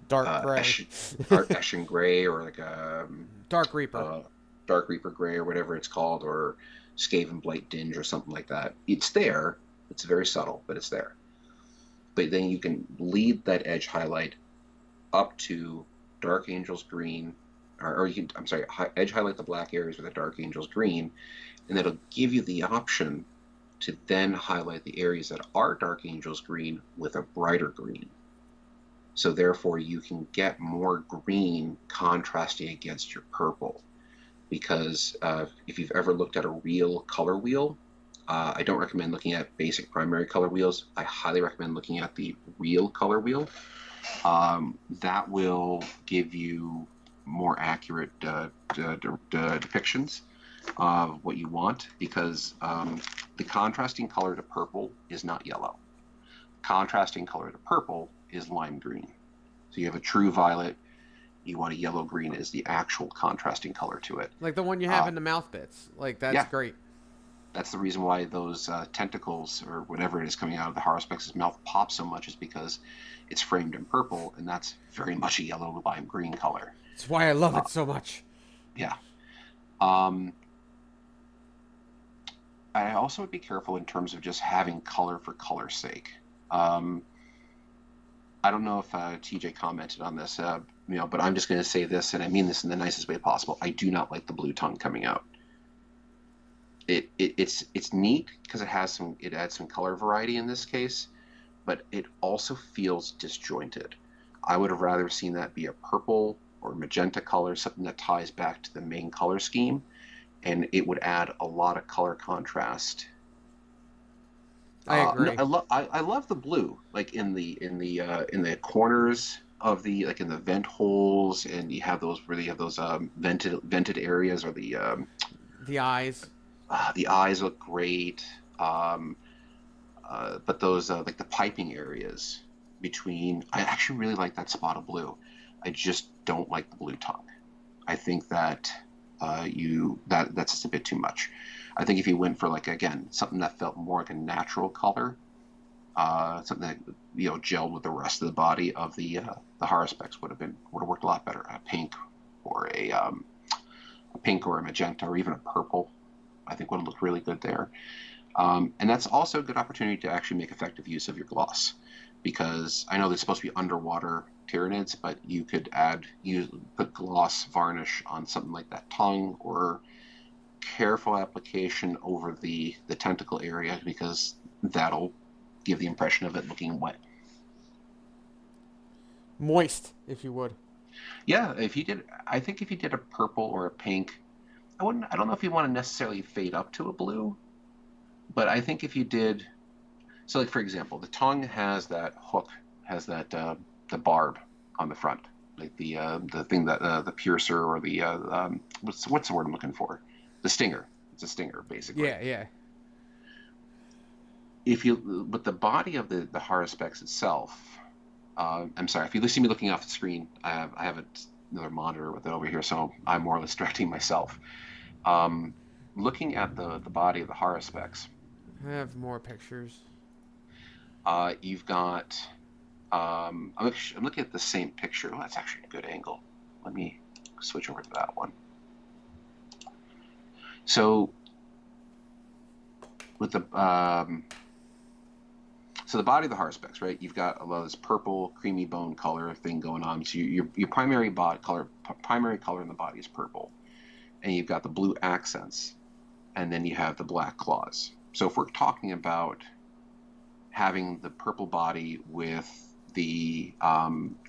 dark gray, Eshin gray, or like a Dark Reaper, Dark Reaper gray, or whatever it's called, or Skaven Blight Dinge or something like that. It's there. It's very subtle, but it's there. But then you can lead that edge highlight up to Dark Angels green, or you can, I'm sorry, edge highlight the black areas with a Dark Angels green, and that'll give you the option to then highlight the areas that are Dark Angels green with a brighter green. So therefore you can get more green contrasting against your purple. Because if you've ever looked at a real color wheel, I don't recommend looking at basic primary color wheels. I highly recommend looking at the real color wheel. That will give you more accurate depictions of what you want, because the contrasting color to purple is not yellow. Contrasting color to purple is lime green. So you have a true violet, you want a yellow green is the actual contrasting color to it. like the one you have in the mouth bits. Like, that's great. That's the reason why those tentacles or whatever it is coming out of the Harspex's mouth pop so much, is because it's framed in purple, and that's very much a yellow lime green color. That's why I love it so much. Yeah. I also would be careful in terms of just having color for color's sake. I don't know if TJ commented on this, but I'm just going to say this, and I mean this in the nicest way possible. I do not like the blue tongue coming out. It's neat because it adds some color variety in this case, but it also feels disjointed. I would have rather seen that be a purple or magenta color, something that ties back to the main color scheme, and it would add a lot of color contrast. I agree. I love the blue, like in the corners of the, like in the vent holes, and you have those vented areas, or the eyes. The eyes look great, but those like the piping areas between, I actually really like that spot of blue. I just don't like the blue tongue. I think that that's just a bit too much. I think if you went for, like, again, something that felt more like a natural color, something that gelled with the rest of the body of the Harspex would have worked a lot better. A pink or a magenta, or even a purple, I think would have looked really good there. And that's also a good opportunity to actually make effective use of your gloss, because I know they're supposed to be underwater Tyranids, but you could put gloss varnish on something like that tongue, or careful application over the tentacle area, because that'll give the impression of it looking wet. Moist, if you would. Yeah, if you did, I think if you did a purple or a pink, I wouldn't. I don't know if you want to necessarily fade up to a blue, but I think if you did, so like for example, the tongue has that hook, has that the barb on the front, like the thing that the piercer or the what's the word I'm looking for? The stinger. It's a stinger basically. Yeah, yeah. If you, but the body of the Haruspex itself, I'm sorry, if you see me looking off the screen, I have another monitor with it over here, so I'm more or less directing myself. Um, Looking at the body of the Haruspex, I have more pictures. you've got. I'm looking at the same picture. Oh, that's actually a good angle. Let me switch over to that one. So with the so the body of the Haruspex, right? You've got a lot of this purple, creamy bone color thing going on. So your primary color in the body is purple, and you've got the blue accents, and then you have the black claws. So if we're talking about having the purple body with the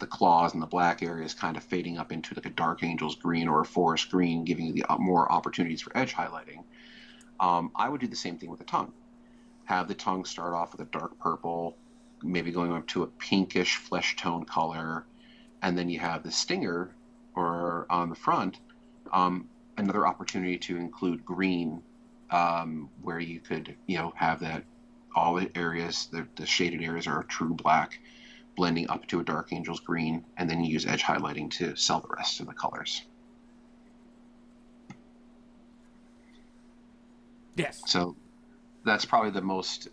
claws and the black areas kind of fading up into like a dark angel's green or a forest green, giving you the more opportunities for edge highlighting, I would do the same thing with the tongue. Have the tongue start off with a dark purple, maybe going up to a pinkish flesh tone color, and then you have the stinger or on the front, another opportunity to include green, where you could have that all the areas, the shaded areas are true black, blending up to a dark angel's green, and then you use edge highlighting to sell the rest of the colors. Yes. So that's probably the most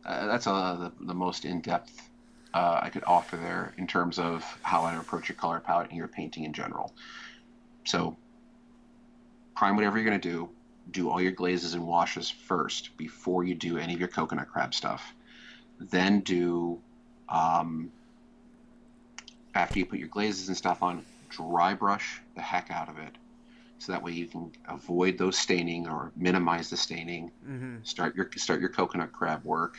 the most in-depth I could offer there in terms of how I approach your color palette and your painting in general. So prime whatever you're going to do all your glazes and washes first before you do any of your coconut crab stuff. Then do after you put your glazes and stuff on, dry brush the heck out of it, so that way you can avoid those staining or minimize the staining. Mm-hmm. Start your coconut crab work.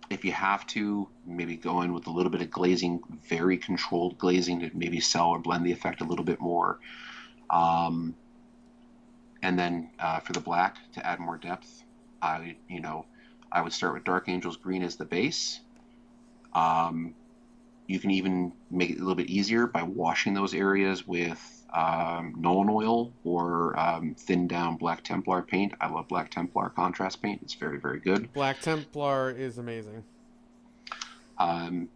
If you have to, maybe go in with a little bit of glazing, very controlled glazing, to maybe sell or blend the effect a little bit more. And then for the black, to add more depth, I would start with Dark Angel's green as the base. You can even make it a little bit easier by washing those areas with Nolan oil or thinned down Black Templar paint. I love Black Templar contrast paint. It's very, very good. Black Templar is amazing. Kind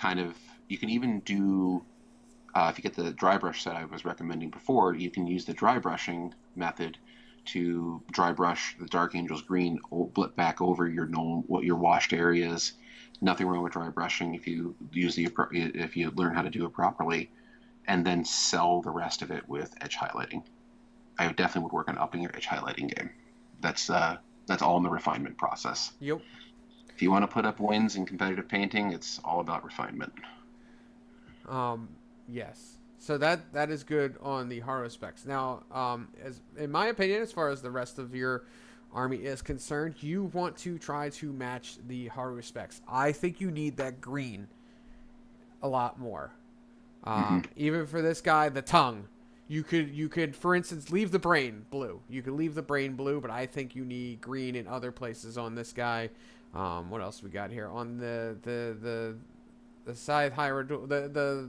of, you can even do, if you get the dry brush set I was recommending before, you can use the dry brushing method to dry brush the Dark Angel's green back over your washed areas. Nothing wrong with dry brushing if you learn how to do it properly, and then sell the rest of it with edge highlighting. I definitely would work on upping your edge highlighting game. That's all in the refinement process. Yep. If you want to put up wins in competitive painting, it's all about refinement. Yes. So that is good on the Haruspex. Now, as in my opinion, as far as the rest of your army is concerned, you want to try to match the Haruspex. I think you need that green a lot more. Even for this guy, the tongue, you could, for instance, leave the brain blue. You could leave the brain blue, but I think you need green in other places on this guy. What else we got here on the scythe hydrodual,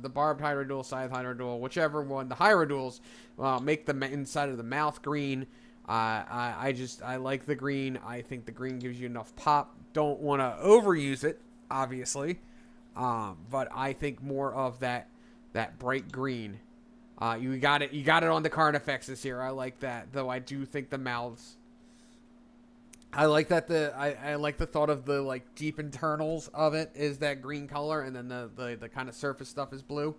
the barbed hydrodual, scythe hydrodual, whichever one, the hydroduals, make the inside of the mouth green. I like the green. I think the green gives you enough pop. Don't want to overuse it, obviously, but I think more of that bright green. You got it on the Carnifex this year. I like that, though. I do think the mouths. I like that I like the thought of the like deep internals of it is that green color, and then the kind of surface stuff is blue.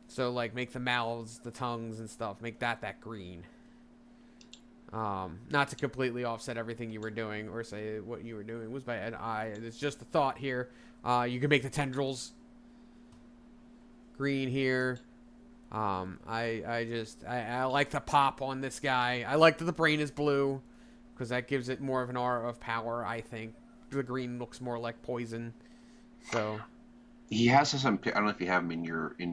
So like make the mouths, the tongues and stuff, make that green. Not to completely offset everything you were doing or say what you were doing was by an eye. It's just a thought here. You can make the tendrils green here. I like the pop on this guy. I like that the brain is blue because that gives it more of an aura of power. I think the green looks more like poison. So He has some. I don't know if you have him in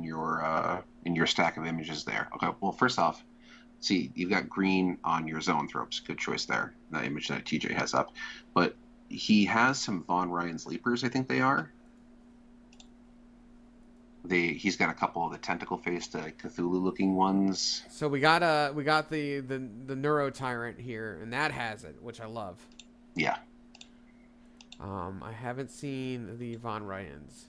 your stack of images there. Okay. Well, first off, see, you've got green on your zoanthropes. Good choice there. That image that TJ has up, but he has some Von Ryan's Leapers. I think they are. He's got a couple of the tentacle faced Cthulhu looking ones. so we got the Neuro Tyrant here, and that has it, which I love. Yeah. I haven't seen the Von Ryans.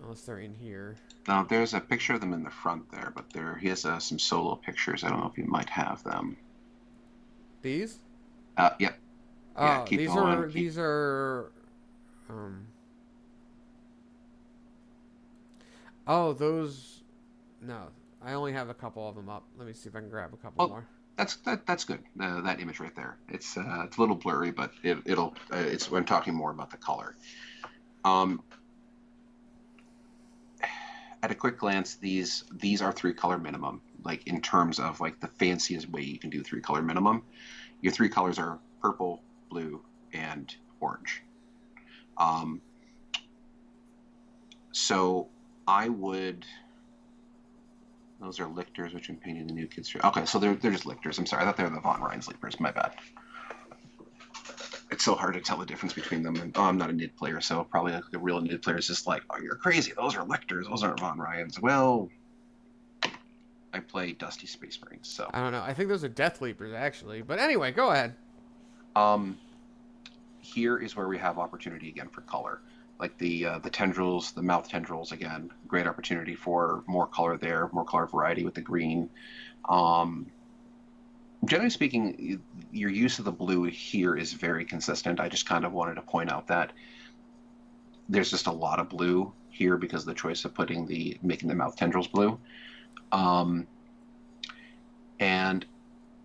Unless they're in here. Now there's a picture of them in the front there, but he has some solo pictures. I don't know if you might have them. These? Yep. Oh, Yeah, keep these going. are these are. Oh, those. No, I only have a couple of them up. Let me see if I can grab a couple more. That's good. That image right there. It's a little blurry, but it'll. It's when talking more about the color. At a quick glance, these are 3-color minimum. Like in terms of like the fanciest way you can do 3-color minimum, your 3 colors are purple, blue, and orange. So I would. Those are lictors, which I'm painting the new kids. Okay, so they're just lictors. I'm sorry, I thought they were the Von Ryan sleepers. My bad. It's so hard to tell the difference between them. And I'm not a NID player, so probably the real NID player is just like, oh, you're crazy. Those are lictors. Those aren't Von Ryans. Well, I play Dusty Space Marines, so I don't know. I think those are Death Leapers actually. But anyway, go ahead. Here is where we have opportunity again for color. Like the tendrils, the mouth tendrils, again, great opportunity for more color there, more color variety with the green. Generally speaking, your use of the blue here is very consistent. I just kind of wanted to point out that there's just a lot of blue here because of the choice of making the mouth tendrils blue. And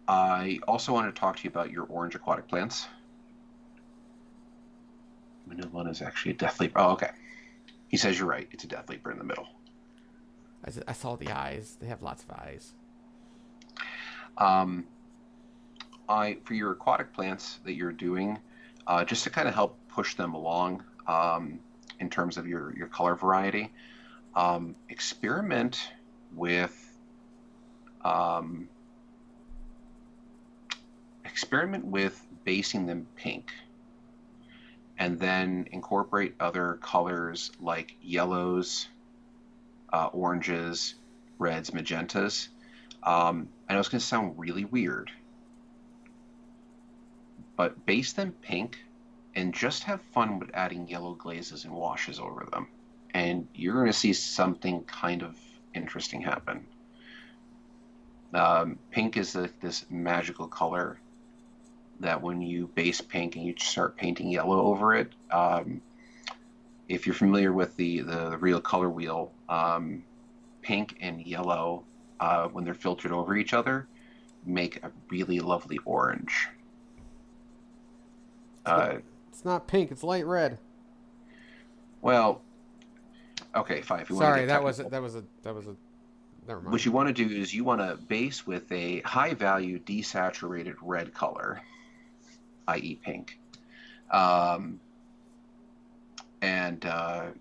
I also wanted to talk to you about your orange aquatic plants. The new one is actually a Death Leaper. Oh, okay. He says you're right. It's a Death Leaper in the middle. I saw the eyes. They have lots of eyes. For your aquatic plants that you're doing, just to kind of help push them along in terms of your color variety, experiment with basing them pink. And then incorporate other colors like yellows, oranges, reds, magentas. I know it's going to sound really weird, but base them pink and just have fun with adding yellow glazes and washes over them. And you're going to see something kind of interesting happen. Pink is this magical color that when you base pink and you start painting yellow over it, if you're familiar with the real color wheel, pink and yellow, when they're filtered over each other, make a really lovely orange. It's not pink. It's light red. Well, okay, fine. If you Sorry, want to that was a. Never mind. What you want to do is you want to base with a high value desaturated red color, i.e. pink, and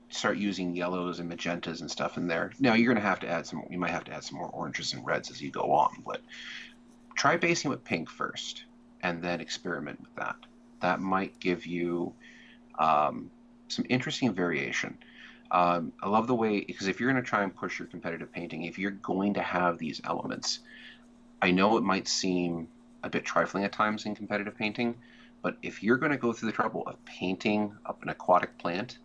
start using yellows and magentas and stuff in there. Now you're going to have to add you might have to add some more oranges and reds as you go on, but try basing with pink first and then experiment with that. That might give you some interesting variation. I love the way, because if you're going to try and push your competitive painting, if you're going to have these elements, I know it might seem a bit trifling at times in competitive painting, but if you're going to go through the trouble of painting up an aquatic plant,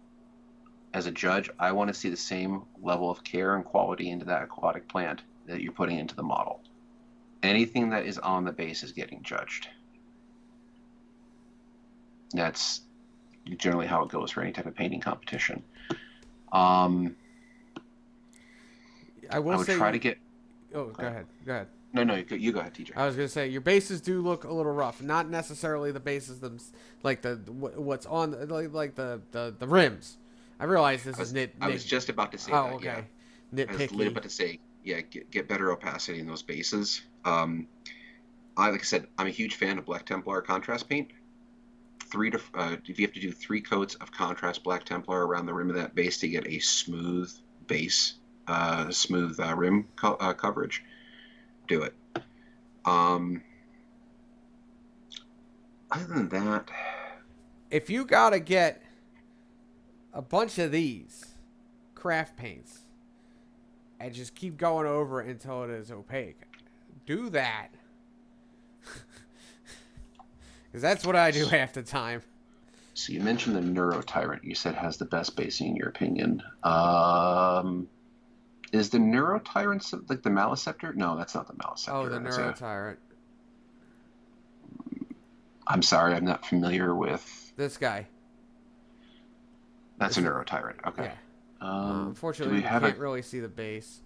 as a judge, I want to see the same level of care and quality into that aquatic plant that you're putting into the model. Anything that is on the base is getting judged. That's generally how it goes for any type of painting competition. I would try to get. Oh, go ahead. Go ahead. No, you go ahead, TJ. I was gonna say your bases do look a little rough. Not necessarily the bases like what's on like the rims. I realize this is nit. I was just about to say that. Oh, okay. Yeah. Nitpicky. I was about to say, yeah, get better opacity in those bases. Like I said, I'm a huge fan of Black Templar contrast paint. if you have to do 3 coats of contrast black Templar around the rim of that base to get a smooth base, rim coverage, do it. Other than that, If you gotta get a bunch of these craft paints and just keep going over it until it is opaque, do that. Because that's what I do half the time. so you mentioned the Neurotyrant. You said has the best basing in your opinion. Is the Neurotyrant like the Maliceptor? No, that's not the Maliceptor. Oh, the Neurotyrant. I'm sorry, I'm not familiar with This guy. That's a Neurotyrant. Okay. Yeah. Unfortunately, we can't really see the base.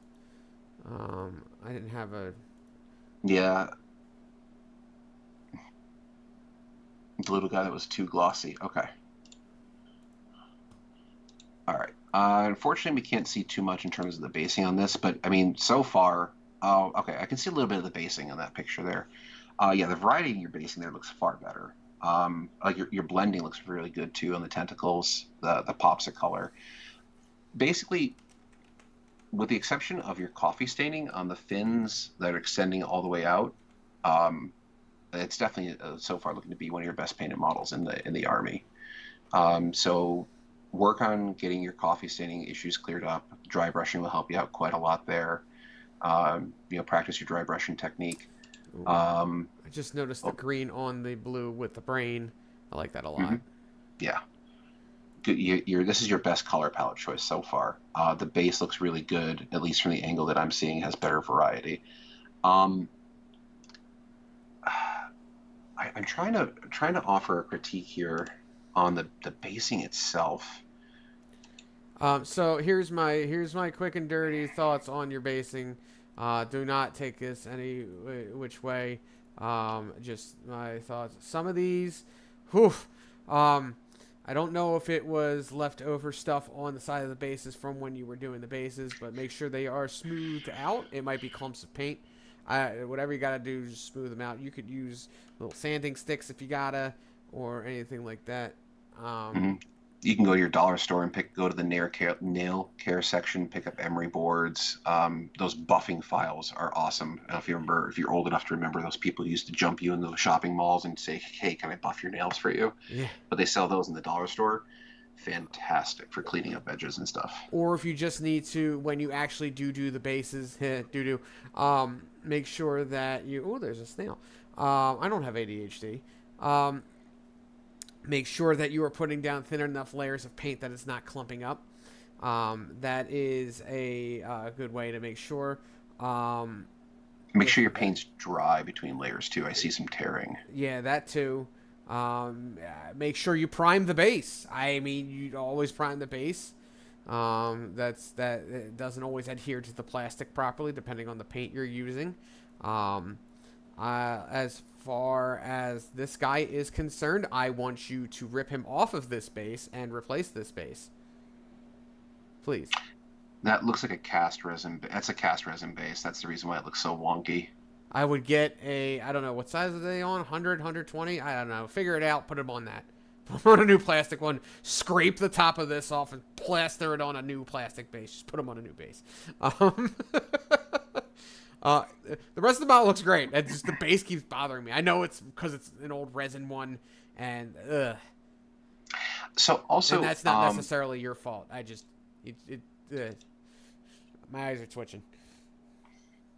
I didn't have a... Yeah. The little guy that was too glossy. Okay. All right. Unfortunately, we can't see too much in terms of the basing on this, but I mean, so far, okay, I can see a little bit of the basing in that picture there. Yeah, the variety in your basing there looks far better. Like your blending looks really good too on the tentacles, the pops of color. Basically, with the exception of your coffee staining on the fins that are extending all the way out, it's definitely so far looking to be one of your best painted models in the army. So work on getting your coffee staining issues cleared up. Dry brushing will help you out quite a lot there. Practice your dry brushing technique. I just noticed the green on the blue with the brain. I like that a lot. Mm-hmm. Yeah. This is your best color palette choice so far. The base looks really good, at least from the angle that I'm seeing. It has better variety. I'm trying to offer a critique here on the basing itself. So here's my quick and dirty thoughts on your basing. Do not take this any which way. Just my thoughts. Some of these, I don't know if it was leftover stuff on the side of the bases from when you were doing the bases, but make sure they are smoothed out. It might be clumps of paint. Whatever you gotta do, just smooth them out. You could use little sanding sticks if you gotta, or anything like that. You can go to your dollar store and go to the nail care section, pick up emery boards. Those buffing files are awesome. I don't know if you're old enough to remember those people who used to jump you in the shopping malls and say, "Hey, can I buff your nails for you?" Yeah. But they sell those in the dollar store. Fantastic for cleaning up edges and stuff. Or if you just need to, when you actually do the bases, make sure that you... Oh, there's a snail. I don't have ADHD. Make sure that you are putting down thin enough layers of paint that it's not clumping up. That is a good way to make sure. Make sure your paint's dry between layers too. I see some tearing. Yeah, that too. Make sure you prime the base. I mean, you always prime the base. It doesn't always adhere to the plastic properly, depending on the paint you're using. As far as this guy is concerned, I want you to rip him off of this base and replace this base. Please. That looks like a cast resin. That's a cast resin base. That's the reason why it looks so wonky. I would get I don't know, what size are they on? 100, 120? I don't know. Figure it out. Put them on that. Put on a new plastic one. Scrape the top of this off and plaster it on a new plastic base. Just put them on a new base. The rest of the model looks great. It's just the base keeps bothering me. I know it's because it's an old resin one, and So also, and that's not necessarily your fault. I just my eyes are twitching.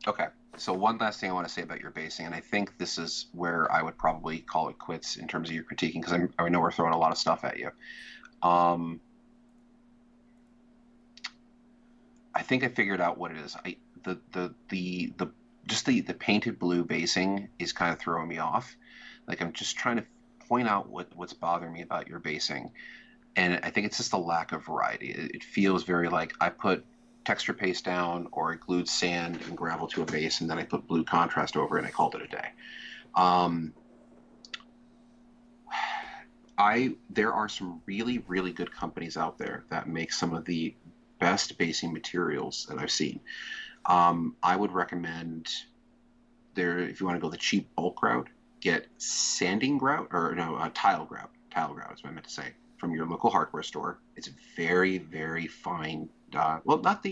Okay. So one last thing I want to say about your basing, and I think this is where I would probably call it quits in terms of your critiquing, because I know we're throwing a lot of stuff at you. I think I figured out what it is. The painted blue basing is kind of throwing me off. Like, I'm just trying to point out what's bothering me about your basing, and I think it's just a lack of variety. It feels very like I put texture paste down, or I glued sand and gravel to a base, and then I put blue contrast over it and I called it a day. There are some really, really good companies out there that make some of the best basing materials that I've seen. I would recommend if you want to go the cheap bulk route, get sanding grout, or no, tile grout. tile grout is what I meant to say, from your local hardware store. It's very, very fine. Well, not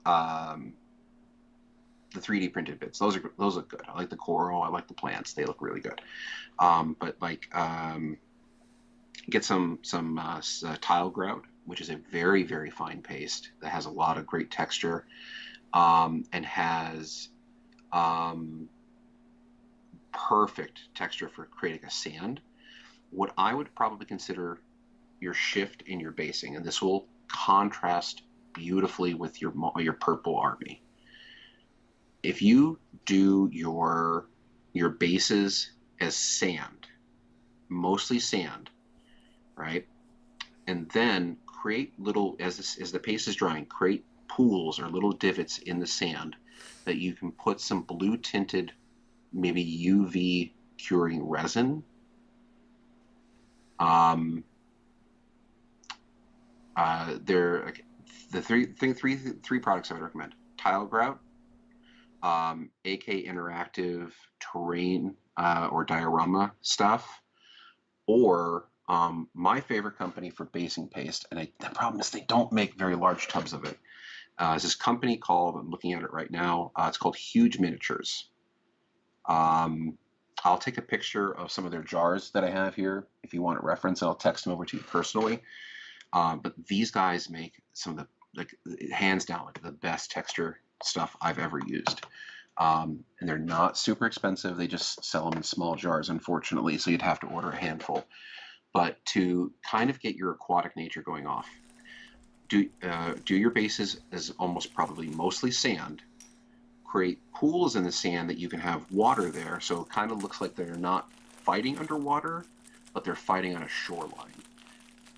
um, the 3D printed bits. Those look good. I like the coral. I like the plants. They look really good. But like get some tile grout, which is a very, very fine paste that has a lot of great texture, and has perfect texture for creating a sand. What I would probably consider your shift in your basing, and this will contrast beautifully with your purple army. If you do your bases as sand, mostly sand, right, and then create little as the paste is drying, create pools or little divots in the sand that you can put some blue tinted, maybe UV curing resin. They're the three products I would recommend: tile grout, AK Interactive terrain or diorama stuff, or my favorite company for basing paste, and the problem is they don't make very large tubs of it. Is this company called, I'm looking at it right now, it's called Huge Miniatures. I'll take a picture of some of their jars that I have here if you want a reference, and I'll text them over to you personally. But these guys make some of the, like, hands down, like the best texture stuff I've ever used. And they're not super expensive. They just sell them in small jars, unfortunately, so you'd have to order a handful. But to kind of get your aquatic nature going off, do your bases as almost probably mostly sand. Create pools in the sand that you can have water there, so it kind of looks like they're not fighting underwater, but they're fighting on a shoreline.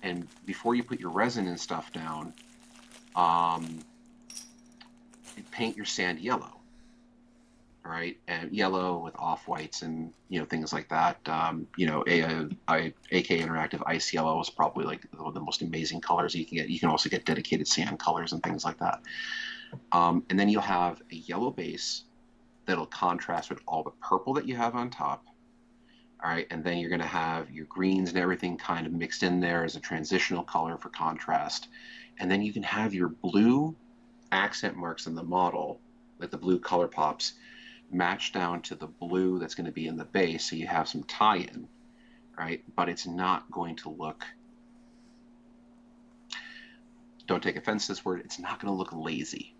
And before you put your resin and stuff down, paint your sand yellow. All right, and yellow with off whites and things like that. AK Interactive Ice Yellow is probably like one of the most amazing colors you can get. You can also get dedicated sand colors and things like that. And then you'll have a yellow base that'll contrast with all the purple that you have on top. All right, and then you're going to have your greens and everything kind of mixed in there as a transitional color for contrast. And then you can have your blue accent marks in the model, like the blue color pops, match down to the blue that's going to be in the base, so you have some tie-in, right? But it's not going to look, don't take offense to this word, it's not going to look lazy.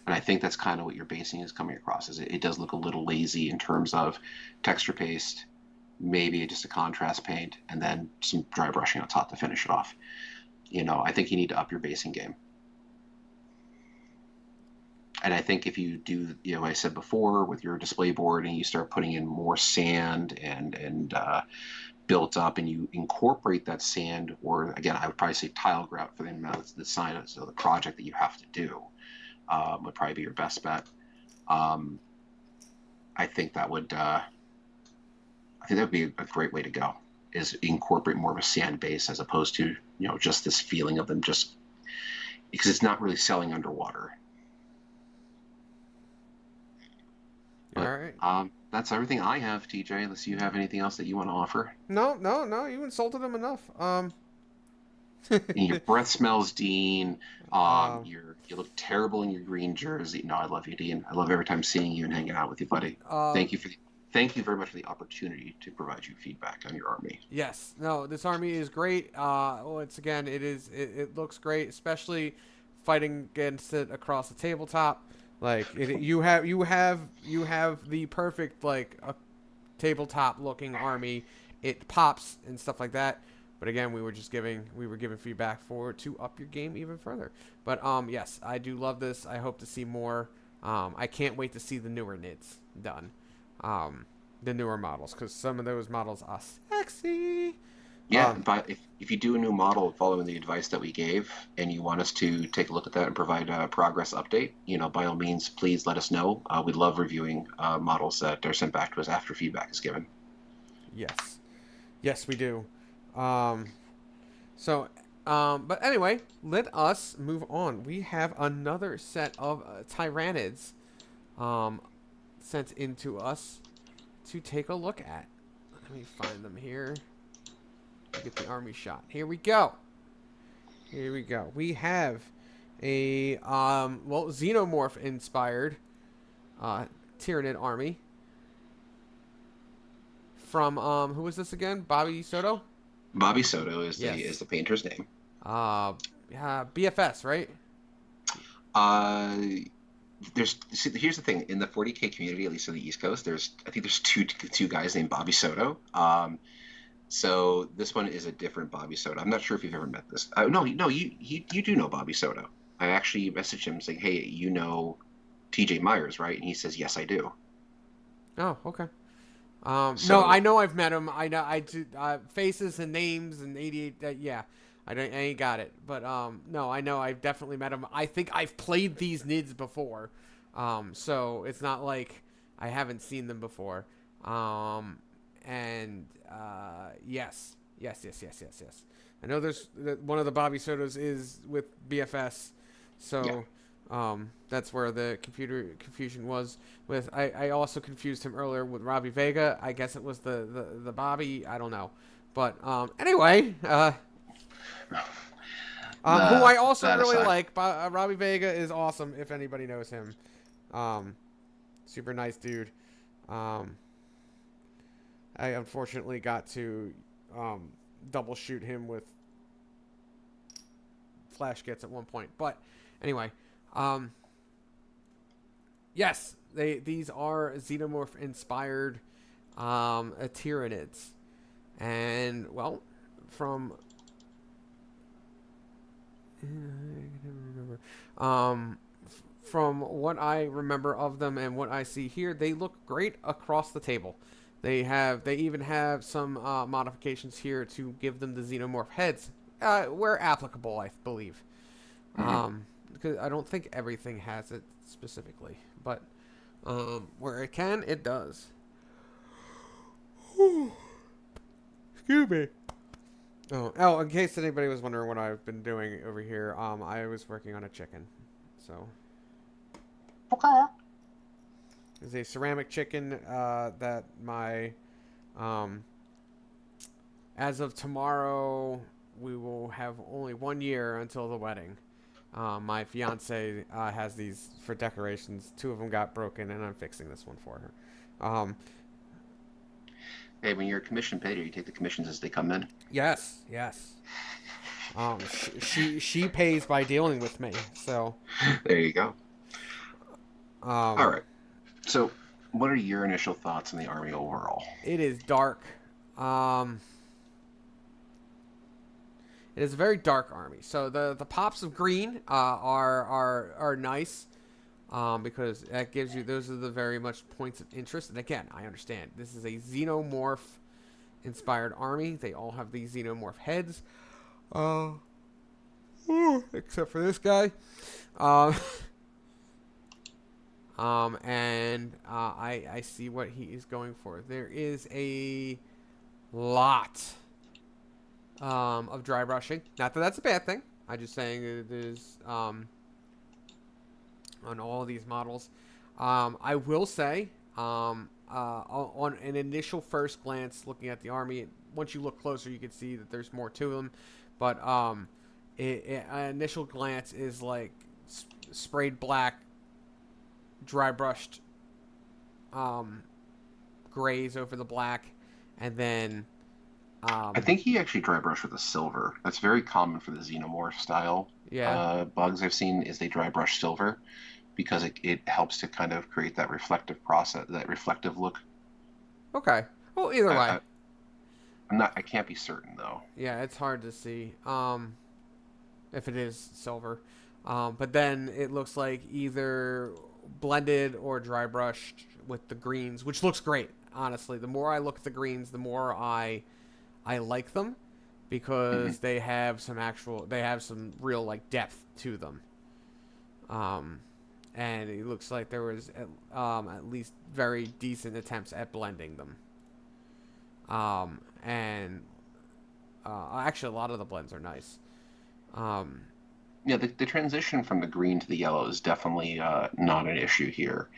And I think that's kind of what your basing is coming across, is it does look a little lazy in terms of texture paste, maybe just a contrast paint, and then some dry brushing on top to finish it off. I think you need to up your basing game. And I think if you do, I said before, with your display board, and you start putting in more sand and built up, and you incorporate that sand, or again, I would probably say tile grout for the amount of the size of the project that you have to do, would probably be your best bet. I think that would be a great way to go, is incorporate more of a sand base as opposed to just this feeling of them, just because it's not really selling underwater. But, All right. That's everything I have, TJ, unless you have anything else that you want to offer. No. You insulted him enough. And your breath smells, Dean. Um, You look terrible in your green jersey. No, I love you, Dean. I love every time seeing you and hanging out with you, buddy. um, Thank you very much for the opportunity to provide you feedback on your army. yes. No, this army is great. Once again, it looks great, especially fighting against it across the tabletop. Like you have the perfect, like, a tabletop looking army. It pops and stuff like that. But again, we were giving feedback to up your game even further. But yes, I do love this. I hope to see more. I can't wait to see the newer NIDS done. The newer models, because some of those models are sexy. Yeah, but if you do a new model following the advice that we gave, and you want us to take a look at that and provide a progress update, by all means, please let us know. We love reviewing models that are sent back to us after feedback is given. Yes, we do. But anyway, let us move on. We have another set of Tyrannids sent in to us to take a look at. Let me find them here. Get the army shot. Here we go. Here we go. We have a xenomorph inspired Tyranid army from who was this again? Bobby Soto? Bobby Soto is Yes. the painter's name. Yeah, BFS, right? Here's the thing. In the 40K community, at least on the East Coast, I think there's two guys named Bobby Soto. So this one is a different Bobby Soto. I'm not sure if you've ever met this. No, you do know Bobby Soto. I actually messaged him saying, "Hey, you know TJ Myers, right?" And he says, "Yes, I do." Oh, okay. So No, I know I've met him. I know I do, faces and names and 88. Yeah, I ain't got it. But no, I know I've definitely met him. I think I've played these NIDS before, so it's not like I haven't seen them before. And yes. I know there's one of the Bobby Sotos is with BFS, so. yeah. That's where the confusion was with. I also confused him earlier with Robbie Vega. I guess it was the Bobby. I don't know. But anyway, who I also really aside. like, Robbie Vega is awesome if anybody knows him. Super nice dude. I unfortunately got to double shoot him with flash kits at one point. But anyway. Yes, these are xenomorph inspired Tyranids, and well, from from what I remember of them and what I see here, they look great across the table. They even have some modifications here to give them the xenomorph heads, where applicable, I believe. Because I don't think everything has it specifically, but where it can, it does. Excuse me. Oh, in case anybody was wondering what I've been doing over here, I was working on a chicken. So. Okay. It's a ceramic chicken that my, as of tomorrow, we will have only 1 year until the wedding. My fiance has these for decorations. 2 of them got broken, and I'm fixing this one for her. Hey, when you're a commission painter, you take the commissions as they come in. Yes. She pays by dealing with me. So. There you go. All Um, right. So, what are your initial thoughts on the army overall? it is dark. It is a very dark army. So the pops of green are nice, because that gives you, those are the very much points of interest. And again, I understand this is a xenomorph inspired army. They all have these xenomorph heads, except for this guy. And I see what he is going for. There is a lot of dry brushing. Not that that's a bad thing. I'm just saying it is on all of these models. I will say, on an initial first glance, looking at the army, once you look closer, you can see that there's more to them. But an initial glance is like sprayed black, dry brushed grays over the black, and then I think he actually dry brush with a silver. That's very common for the xenomorph style. yeah. Bugs I've seen is they dry brush silver because it helps to kind of create that reflective process, that reflective look. Okay. Well, either way. I can't be certain though. Yeah, it's hard to see if it is silver. But then it looks like either blended or dry brushed with the greens, which looks great. Honestly, the more I look at the greens, the more I like them, because they have some real like depth to them. And it looks like there was at least very decent attempts at blending them. And actually, a lot of the blends are nice. Yeah, the transition from the green to the yellow is definitely not an issue here.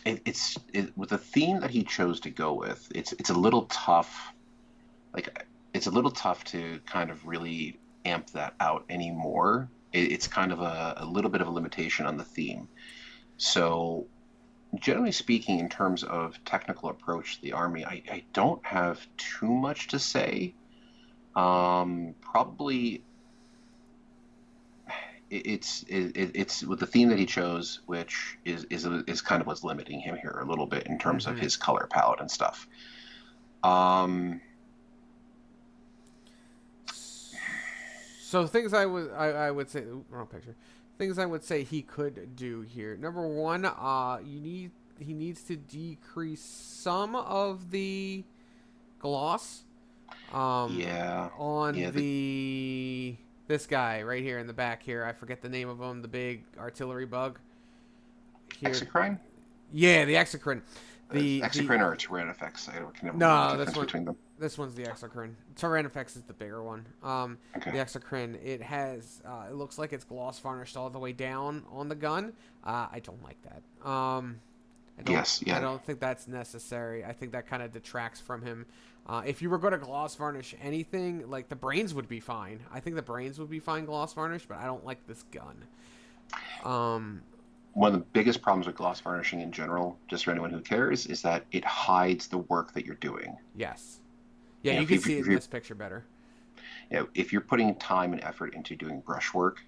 with the theme that he chose to go with. It's a little tough. Like it's a little tough to kind of really amp that out anymore. It's kind of a little bit of a limitation on the theme. So generally speaking, in terms of technical approach to the army, I don't have too much to say. Probably it's with the theme that he chose, which is kind of what's limiting him here a little bit in terms of Mm-hmm. his color palette and stuff. Um, So things I would say, ooh, wrong picture. Things I would say he could do here. Number one, he needs to decrease some of the gloss um, yeah, on yeah, the the this guy right here in the back here. I forget the name of him. The big artillery bug here. exocrine, Yeah, the exocrine. The exocrine or Tyrannofex. I can never remember the no, difference between them. this one's the exocrine. Tyrannofex is the bigger one. Okay. The exocrine, it has it looks like it's gloss varnished all the way down on the gun. I don't like that. Yes. I Yeah. don't think that's necessary. I think that kind of detracts from him. If you were going to gloss varnish anything, like the brains would be fine. I think the brains would be fine gloss varnish, but I don't like this gun. Um, One of the biggest problems with gloss varnishing in general, just for anyone who cares, is that it hides the work that you're doing. yes. Yeah, You know, you can see it in this picture better. if you're putting time and effort into doing brushwork,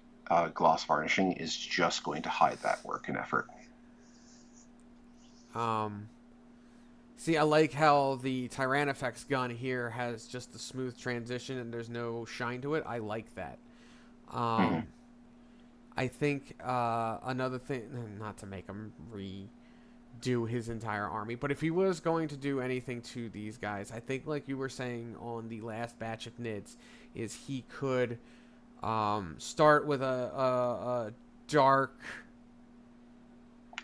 gloss varnishing is just going to hide that work and effort. Um, See, I like how the Tyrannofex gun here has just a smooth transition and there's no shine to it. I like that. Hmm. Um, I think another thing, not to make him redo his entire army, but if he was going to do anything to these guys, I think, like you were saying on the last batch of NIDS, is he could start with a dark,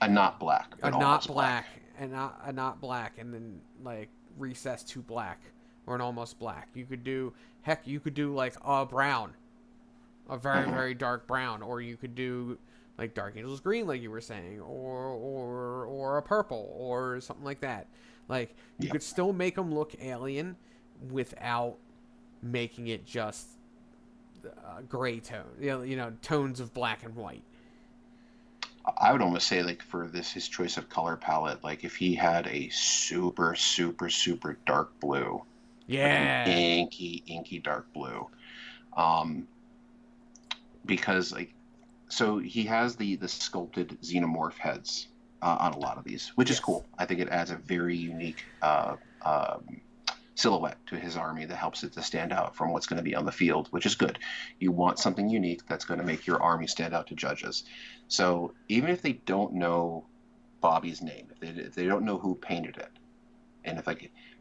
A not black, a but not almost black. black, and not a not black, and then like recess to black or an almost black. You could do heck, you could do like a brown, a very Hmm. very dark brown, or you could do like Dark Angels green, like you were saying, or a purple or something like that. Like you Yeah. could still make them look alien without making it just gray tone. You know, tones of black and white. I would almost say like for this his choice of color palette, like if he had a super super super dark blue, like an Yeah. inky dark blue, um, because like so he has the sculpted xenomorph heads on a lot of these, which is Yes. cool. I think it adds a very unique silhouette to his army that helps it to stand out from what's going to be on the field, which is good. You want something unique that's going to make your army stand out to judges. So even if they don't know Bobby's name, if they don't know who painted it, and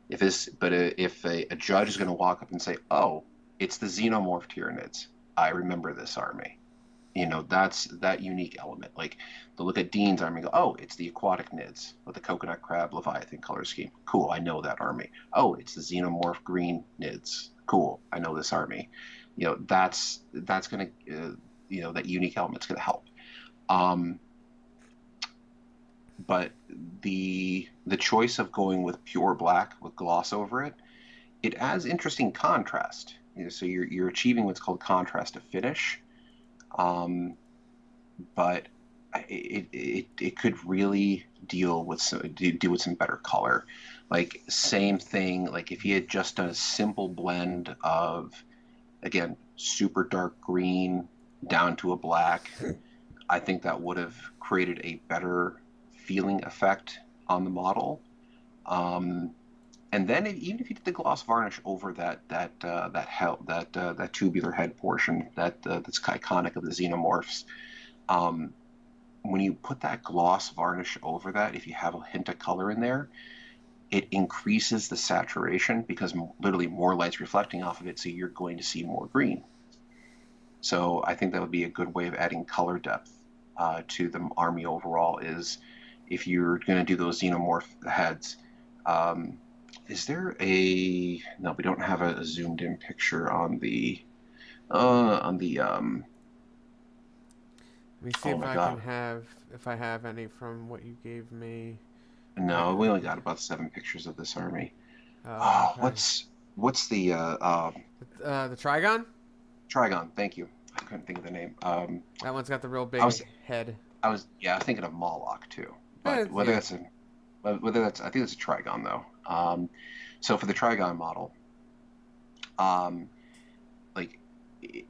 if this, but if a judge is going to walk up and say, "Oh, it's the xenomorph Tyranids," I remember this army. That's that unique element. Like they'll look at Dean's army and go, "Oh, it's the aquatic Nids with the coconut crab Leviathan color scheme. Cool, I know that army. Oh, it's the xenomorph green Nids. Cool, I know this army." That's gonna that unique element's gonna help. Um, but the choice of going with pure black with gloss over it, it adds interesting contrast. So you're achieving what's called contrast to finish. Um, but it could really deal with some better color. Like same thing. Like if he had just done a simple blend of, again, super dark green down to a black, I think that would have created a better feeling effect on the model. Um, and then even if you did the gloss varnish over that tubular head portion that's iconic of the xenomorphs, um, when you put that gloss varnish over that, if you have a hint of color in there, it increases the saturation because literally more light's reflecting off of it, so you're going to see more green. So I think that would be a good way of adding color depth to the army overall. Is if you're going to do those xenomorph heads. Um, is there a no? We don't have a zoomed in picture on the Let me see oh if my I can god. have if I have any from what you gave me. I, No, we only got about 7 pictures of this army. oh, Oh, okay. what's the The Trigon. Trigon? Thank you. I couldn't think of the name. That one's got the real I big was head. yeah, I was thinking of Moloch too, but Yeah. whether that's I think it's a Trigon though. So for the Trigon model, um, like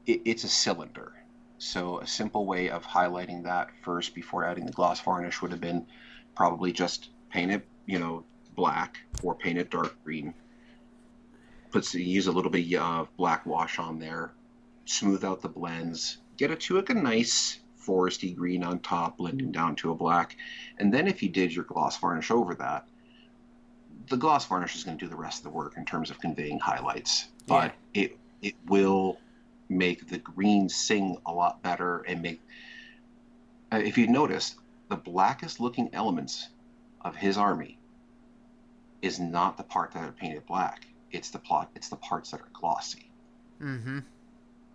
it's a cylinder. So a simple way of highlighting that first before adding the gloss varnish would have been probably just paint it, black or paint it dark green. Use a little bit of black wash on there, smooth out the blends, get it to like a nice foresty green on top, blending down to a black. And then if you did your gloss varnish over that, the gloss varnish is going to do the rest of the work in terms of conveying highlights. Yeah. But it will make the green sing a lot better and make. If you notice, the blackest looking elements of his army is not the part that are painted black. It's the plot. It's the parts that are glossy. Mm-hmm.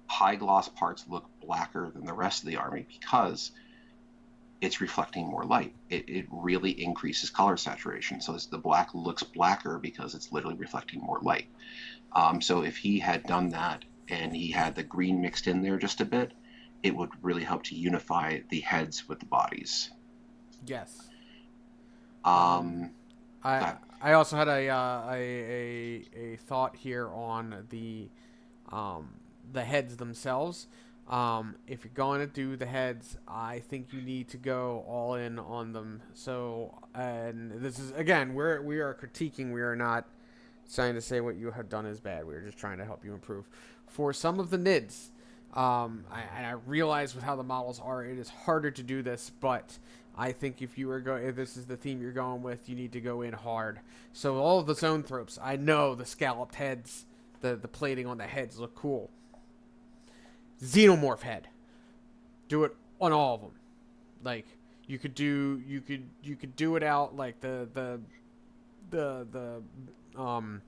High gloss parts look blacker than the rest of the army because it's reflecting more light. It really increases color saturation. So the black looks blacker because it's literally reflecting more light. So if he had done that and he had the green mixed in there just a bit, it would really help to unify the heads with the bodies. Yes. Um, Um, I that, I also had a thought here on um the heads themselves. If you're going to do the heads, I think you need to go all in on them. So, and this is again, we are critiquing. We are not trying to say what you have done is bad. We're just trying to help you improve. For some of the NIDS, I realize with how the models are, it is harder to do this, but I think if this is the theme you're going with, you need to go in hard. So all of the zoanthropes, I know the scalloped heads, the plating on the heads look cool. Xenomorph head, do it on all of them. Like you could do it out like the um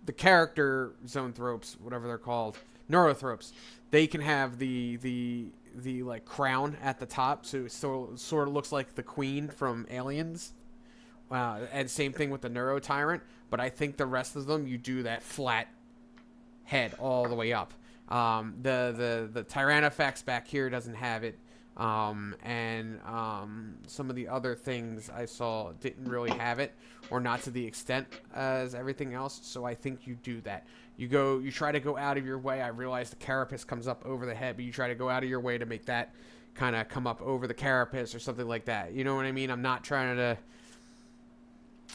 the character zoanthropes, whatever they're called, neurothropes. They can have the like crown at the top, so it sort of looks like the queen from Aliens. And same thing with the neuro tyrant. But I think the rest of them, you do that flat head all the way up. The Tyrannofex back here doesn't have it. And some of the other things I saw didn't really have it, or not to the extent as everything else. So I think you do that. You try to go out of your way. I realize the carapace comes up over the head, but you try to go out of your way to make that kind of come up over the carapace or something like that. You know what I mean? I'm not trying to.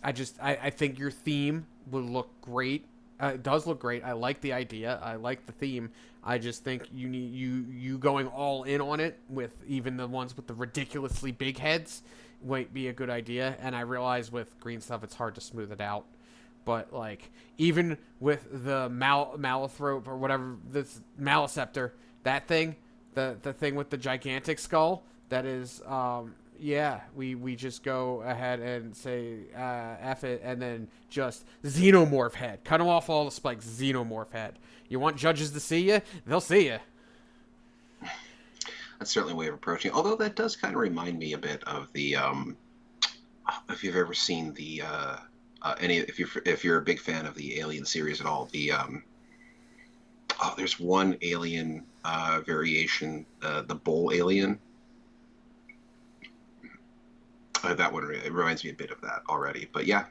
I think your theme will look great. It does look great. I like the idea. I like the theme. I just think you going all in on it with even the ones with the ridiculously big heads might be a good idea. And I realize with green stuff it's hard to smooth it out. But like even with the Malathrop or whatever this Maliceptor, that thing, the thing with the gigantic skull, that is yeah, we just go ahead and say F it and then just xenomorph head. Cut them off all the spikes, xenomorph head. You want judges to see you? They'll see you. that's certainly a way of approaching it. Although that does kind of remind me a bit of the if you've ever seen the any if you're a big fan of the Alien series at all, there's one Alien variation, the Bull Alien. That one it reminds me a bit of that already. But yeah,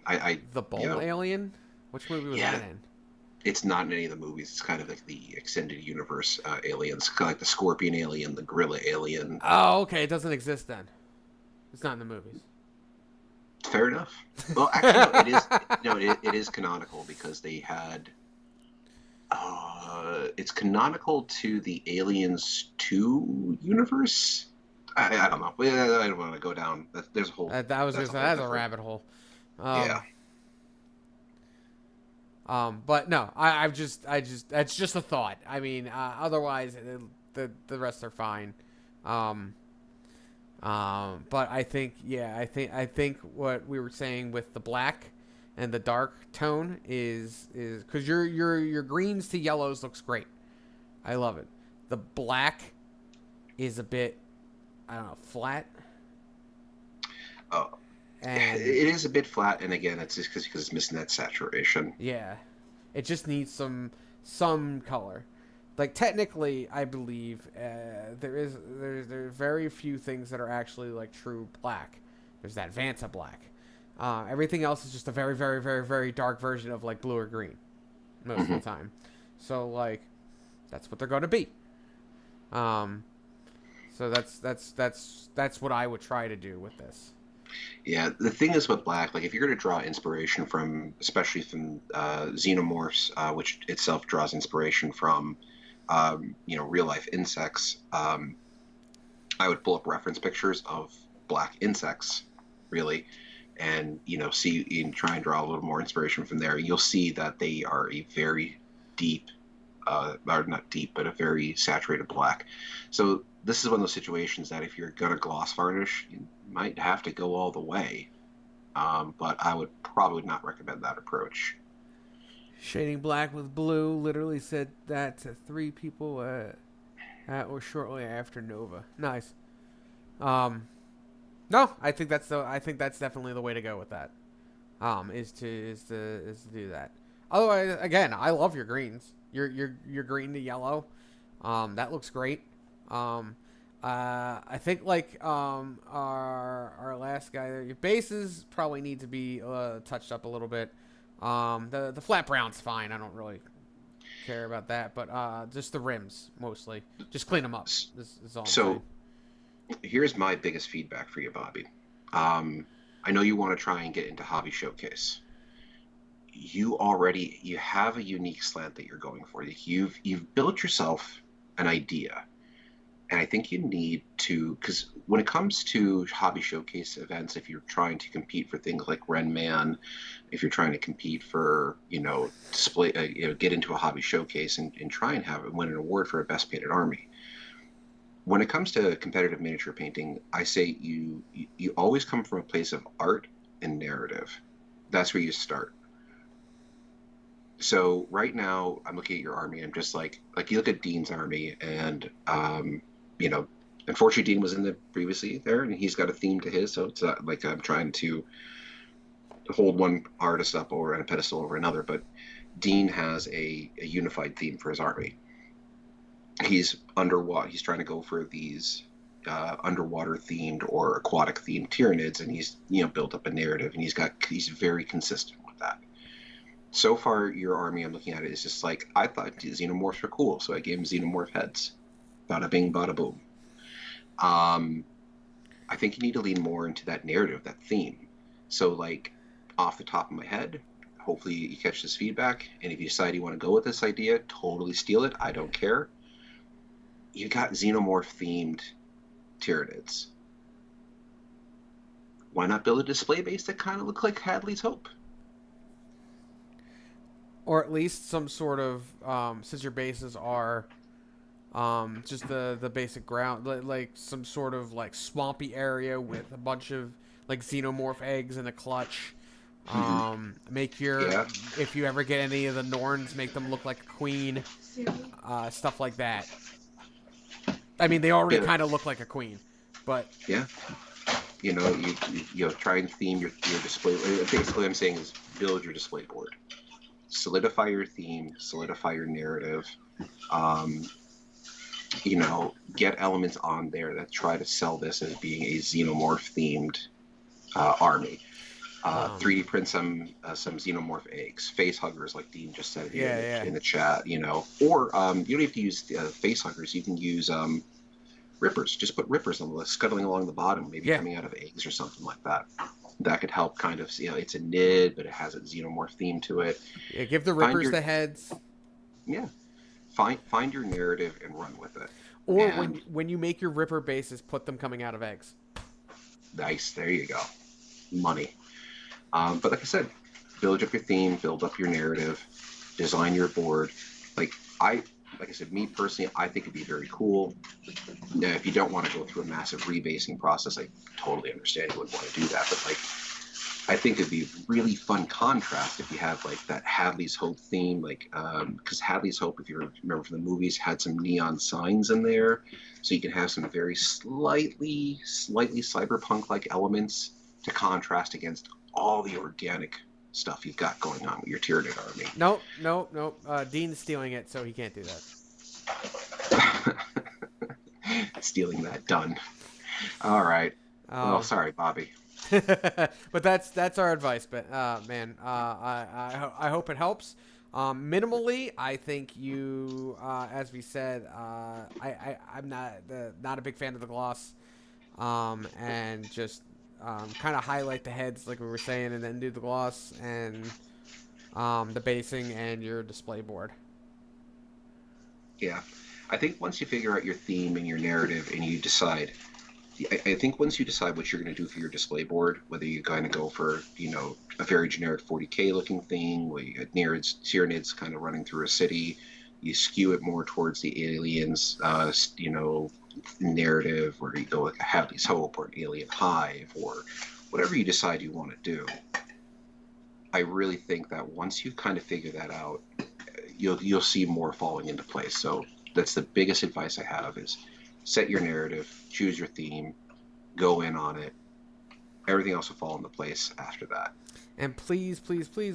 The Bull Alien? Which movie was yeah, that in? it's not in any of the movies. It's kind of like the extended universe aliens, kind of like the Scorpion Alien, the Gorilla Alien. Oh, okay. It doesn't exist then. It's not in the movies. Fair enough. Well, actually, no, it is. No, it is canonical because they had. It's canonical to the Aliens 2 universe. I don't know. I don't want to go down. There's a whole. That's a rabbit hole. Yeah. But no, that's just a thought. I mean, otherwise, the rest are fine. But I think, yeah, I think what we were saying with the black and the dark tone is because your greens to yellows looks great. I love it. The black is a bit, I don't know, flat. Oh, And It is a bit flat, and again, it's just because it's missing that saturation. yeah, it just needs some color. Like technically, I believe there are very few things that are actually like true black. There's that Vanta black. Everything else is just a very very very very dark version of like blue or green most of Hmm. the time. So like that's what they're going to be. Um, so that's what I would try to do with this. Yeah, the thing is with black, like if you're going to draw inspiration from, especially from xenomorphs, which itself draws inspiration from, real life insects, I would pull up reference pictures of black insects, really, and see and try and draw a little more inspiration from there. You'll see that they are a very deep, or not deep, but a very saturated black. So this is one of those situations that if you're gonna gloss varnish, you might have to go all the way. But I would probably not recommend that approach. Shading black with blue literally said that to three people at or shortly after Nova. Nice. Um, no, I think that's definitely the way to go with that. Is to do that. Otherwise, again, I love your greens. Your green to yellow. That looks great. Um, I think like our last guy there, your bases probably need to be touched up a little bit. The flat brown's fine. I don't really care about that, but just the rims mostly. Just clean them up. This is all I'm saying. So here's my biggest feedback for you, Bobby. Um, I know you want to try and get into Hobby Showcase. You have a unique slant that you're going for. You've built yourself an idea, and I think you need to, because when it comes to Hobby Showcase events, if you're trying to compete for things like Ren Man, if you're trying to compete for display, get into a Hobby Showcase and try and win an award for a best painted army. When it comes to competitive miniature painting, I say you always come from a place of art and narrative. That's where you start. So right now, I'm looking at your army. I'm just like you look at Dean's army, and you know, unfortunately, Dean was in the previously there, and he's got a theme to his. So it's not like I'm trying to hold one artist up over on a pedestal over another. But Dean has a unified theme for his army. He's underwater. He's trying to go for these underwater themed or aquatic themed Tyranids, and he's built up a narrative, and he's very consistent with that. So far, your army, I'm looking at it, is just like, I thought xenomorphs were cool, so I gave him xenomorph heads. Bada bing, bada boom. Um, I think you need to lean more into that narrative, that theme. So, like, off the top of my head, hopefully you catch this feedback, and if you decide you want to go with this idea, totally steal it. I don't care. You got xenomorph themed Tyranids. Why not build a display base that kind of look like Hadley's Hope? Or at least some sort of since your bases are just the basic ground, like some sort of like swampy area with a bunch of like xenomorph eggs in a clutch. Make your Yeah. If you ever get any of the Norns, make them look like a queen. Stuff like that. I mean, they already Yeah. kind of look like a queen, but Yeah. You try and theme your display. Basically, I'm saying is build your display board, solidify your theme, solidify your narrative. Um, get elements on there that try to sell this as being a xenomorph themed army. 3D print some xenomorph eggs, face huggers, like Dean just said here yeah. in the chat. Or you don't have to use face huggers. You can use rippers. Just put rippers on the list, scuttling along the bottom, maybe coming out of eggs or something like that. That could help kind of, it's a NID, but it has a xenomorph theme to it. Yeah, give the rippers the heads. Yeah. Find your narrative and run with it. Or when you make your ripper bases, put them coming out of eggs. Nice. There you go. Money. But like I said, build up your theme, build up your narrative, design your board. Like I said, me personally, I think it'd be very cool. Now, if you don't want to go through a massive rebasing process, I totally understand you wouldn't want to do that. But like, I think it'd be a really fun contrast if you have like that Hadley's Hope theme, like because Hadley's Hope, if you remember from the movies, had some neon signs in there, so you can have some very slightly cyberpunk-like elements to contrast against all the organic stuff you've got going on with your Tyranid army. Nope. Dean's stealing it, so he can't do that. Stealing that, done. All right. Well, sorry, Bobby. But that's our advice. But man, I hope it helps. Minimally, I think you, as we said, I'm not a big fan of the gloss, and just kind of highlight the heads like we were saying, and then do the gloss and the basing and your display board. Yeah, I think once you figure out your theme and your narrative, and you decide, I think once you decide what you're going to do for your display board, whether you're going to go for, a very generic 40K looking thing, where you got Tyranids kind of running through a city, you skew it more towards the aliens, narrative, where you go like a Hadley's Hope or an Alien Hive, or whatever you decide you want to do. I really think that once you've kind of figured that out, you'll see more falling into place. So that's the biggest advice I have is set your narrative, choose your theme, go in on it. Everything else will fall into place after that. And please,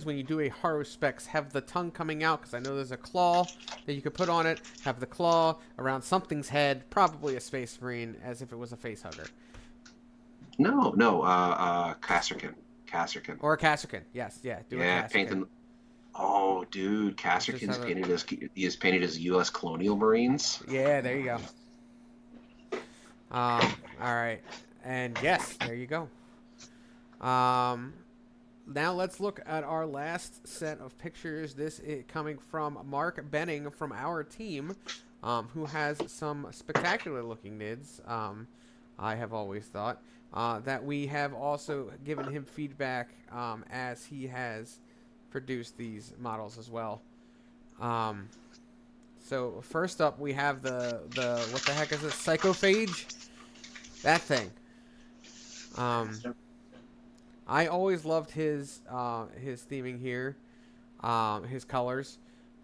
when you do a Haro Specs, have the tongue coming out, because I know there's a claw that you could put on it. Have the claw around something's head, probably a Space Marine, as if it was a face hugger. No, Kasserkin. Or a Kasserkin, yes, yeah. Do a Kasserkin. Paint them. Oh, dude, Kasserkin's painted as U.S. colonial Marines. Yeah, there you go. All right, and yes, there you go. Now let's look at our last set of pictures. This is coming from Mark Benning from our team, who has some spectacular looking NIDS. I have always thought that we have also given him feedback as he has produced these models as well. So first up, we have the what the heck is it? Psychophage? That thing. I always loved his theming here, his colors,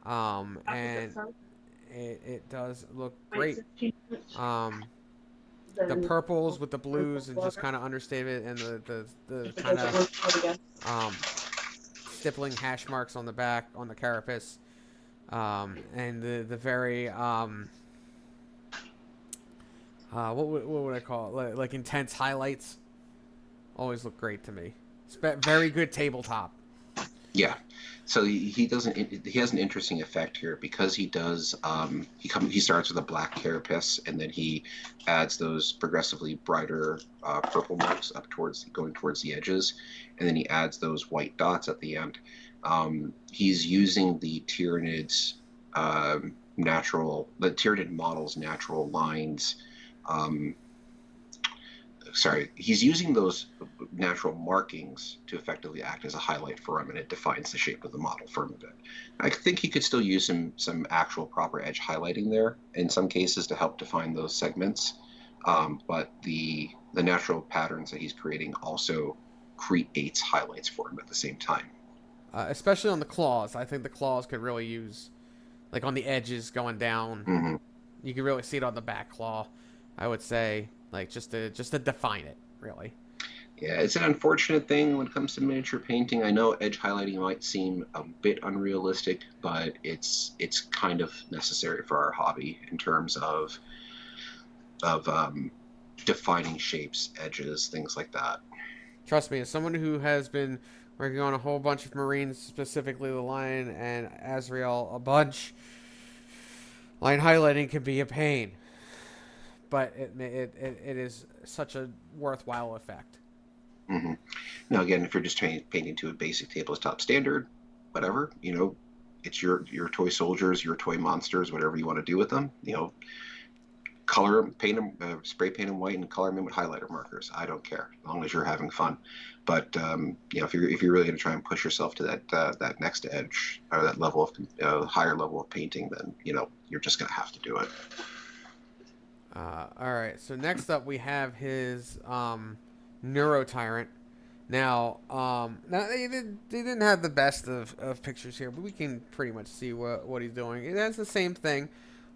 and it does look great. The purples with the blues and just kind of understated, and the kind of stippling hash marks on the back on the carapace, and the very what would I call it? Like intense highlights. Always look great to me. Very good tabletop. Yeah. So he doesn't. He has an interesting effect here because he does. He starts with a black carapace, and then he adds those progressively brighter purple marks up going towards the edges, and then he adds those white dots at the end. He's using the Tyranid's the Tyranid model's natural lines. He's using those natural markings to effectively act as a highlight for him, and it defines the shape of the model for him a bit. I think he could still use some actual proper edge highlighting there in some cases to help define those segments, but the natural patterns that he's creating also creates highlights for him at the same time. Especially on the claws. I think the claws could really use, like on the edges going down. Mm-hmm. You can really see it on the back claw, I would say. Like just to define it, really. Yeah, it's an unfortunate thing when it comes to miniature painting. I know edge highlighting might seem a bit unrealistic, but it's kind of necessary for our hobby in terms of defining shapes, edges, things like that. Trust me, as someone who has been working on a whole bunch of Marines, specifically the Lion and Azrael, a bunch, line highlighting can be a pain. But it is such a worthwhile effect. Mm-hmm. Now, again, if you're just painting to a basic tabletop standard, whatever, it's your toy soldiers, your toy monsters, whatever you want to do with them. Color them, paint them, spray paint them white, and color them in with highlighter markers. I don't care, as long as you're having fun. But if you're really going to try and push yourself to that next edge or that level of higher level of painting, then you're just going to have to do it. All right, so next up we have his Neurotyrant. Now they didn't have the best of pictures here, but we can pretty much see what he's doing. It has the same thing.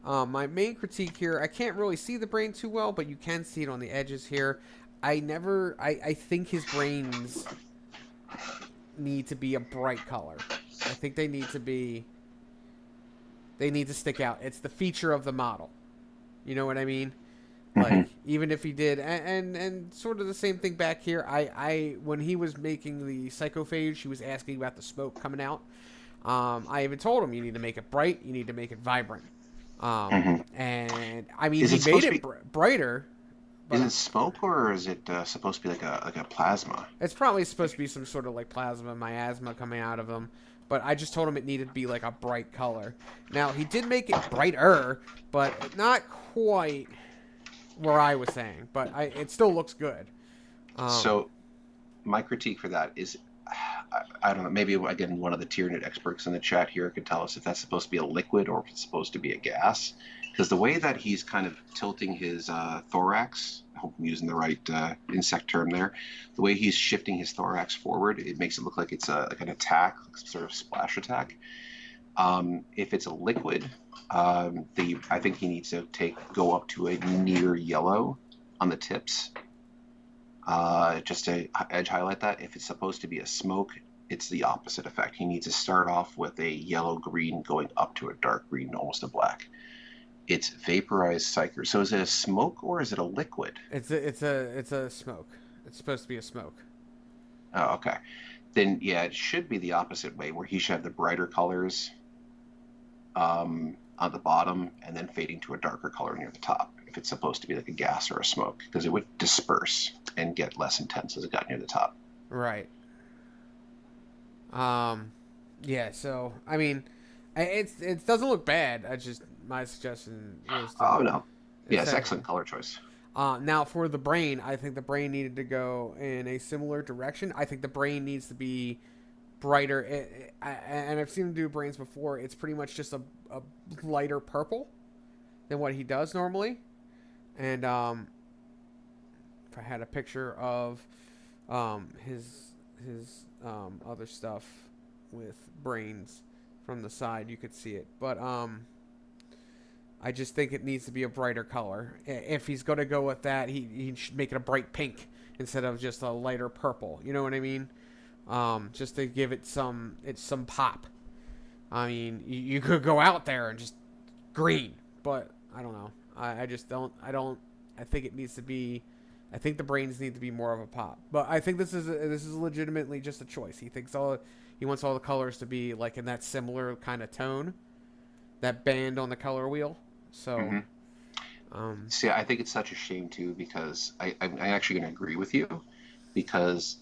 My main critique here, I can't really see the brain too well, but you can see it on the edges here. I think his brains need to be a bright color. I think they need to stick out. It's the feature of the model. You know what I mean? Hmm. Like even if he did, and sort of the same thing back here. I when he was making the psychophage, he was asking about the smoke coming out. I even told him you need to make it bright, you need to make it vibrant. Hmm. And I mean Is he it made supposed to it be? brighter, Is but it smoke or is it supposed to be like a plasma? it's probably supposed to be some sort of like plasma miasma coming out of him. But I just told him it needed to be like a bright color. Now he did make it brighter, but not quite where I was saying. But it still looks good. Um, So my critique for that is, I don't know. Maybe again, one of the Tyranid experts in the chat here could tell us if that's supposed to be a liquid or if it's supposed to be a gas. Because the way that he's kind of tilting his thorax, I hope I'm using the right insect term there, the way he's shifting his thorax forward, it makes it look like it's like an attack, like some sort of splash attack. If it's a liquid, I think he needs to go up to a near yellow on the tips, just to edge highlight that. If it's supposed to be a smoke, it's the opposite effect. He needs to start off with a yellow green going up to a dark green, almost a black. It's vaporized psyker. So is it a smoke or is it a liquid? it's a smoke. It's supposed to be a smoke. Oh, okay. Then yeah, it should be the opposite way, where he should have the brighter colors on the bottom and then fading to a darker color near the top. If it's supposed to be like a gas or a smoke, because it would disperse and get less intense as it got near the top. Right. Um, yeah. So I mean, it doesn't look bad. I just my suggestion was to Oh no, yeah, it's instead. excellent color choice. Now for the brain, I think the brain needed to go in a similar direction. I think the brain needs to be brighter. And I've seen him do brains before. It's pretty much just a lighter purple than what he does normally. And if I had a picture of his other stuff with brains from the side, you could see it. But I just think it needs to be a brighter color. If he's going to go with that, he should make it a bright pink instead of just a lighter purple. You know what I mean? Just to give it some pop. I mean, you could go out there and just green, but I don't know. I just don't. I think it needs to be. I think the brains need to be more of a pop. But I think this is legitimately just a choice. He wants all the colors to be like in that similar kind of tone, that band on the color wheel. So, Hmm. See, I think it's such a shame too, because I'm actually going to agree with you, because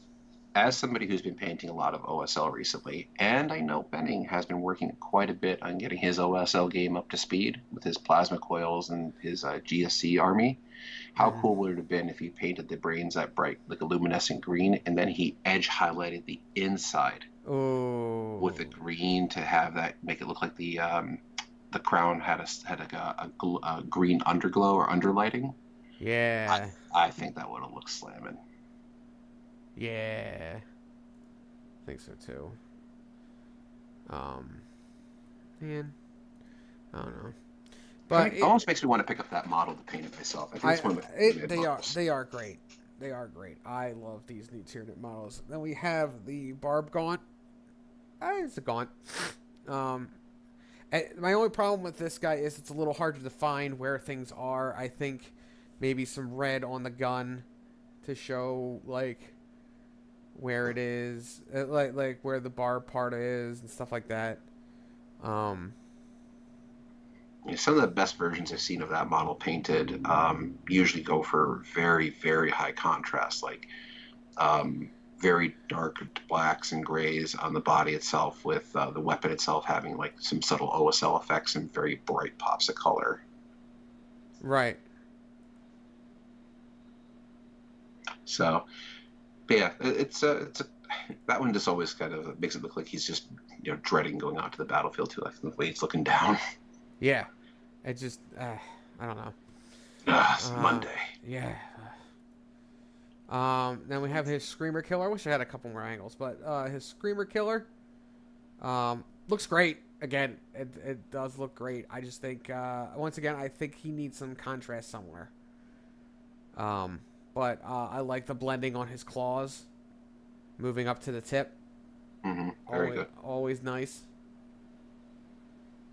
as somebody who's been painting a lot of OSL recently, and I know Benning has been working quite a bit on getting his OSL game up to speed with his plasma coils and his GSC army. How mhm. cool would it have been if he painted the brains that bright, like a luminescent green, and then he edge highlighted the inside with Oh, the green to have that make it look like the crown had like a green underglow or underlighting. I yeah, I think that would have looked slamming. yeah. I think so too. Um, Man, I don't know, Kind but of almost makes me want to pick up that model to paint it myself. I think it's one of my mid models. they are great. They are great. I love these new Tyranid models. Then we have the Barb Gaunt. It's a Gaunt. Um, my only problem with this guy is it's a little hard to define where things are. I think maybe some red on the gun to show like where it is, like where the barb part is and stuff like that. Um, Yeah, some of the best versions I've seen of that model painted usually go for very, very high contrast, like um, very dark blacks and grays on the body itself, with the weapon itself having like some subtle OSL effects and very bright pops of color. right. So, but yeah, it's a that one just always kind of makes it look like he's just dreading going out to the battlefield too, like the way he's looking down. Yeah. It just I don't know. It's Uh, Monday. yeah. Then we have his Screamer Killer. I wish I had a couple more angles, but his Screamer Killer looks great. Again, it does look great. I just think once again I think he needs some contrast somewhere. Um, but I like the blending on his claws, moving up to the tip. Very good. Always nice.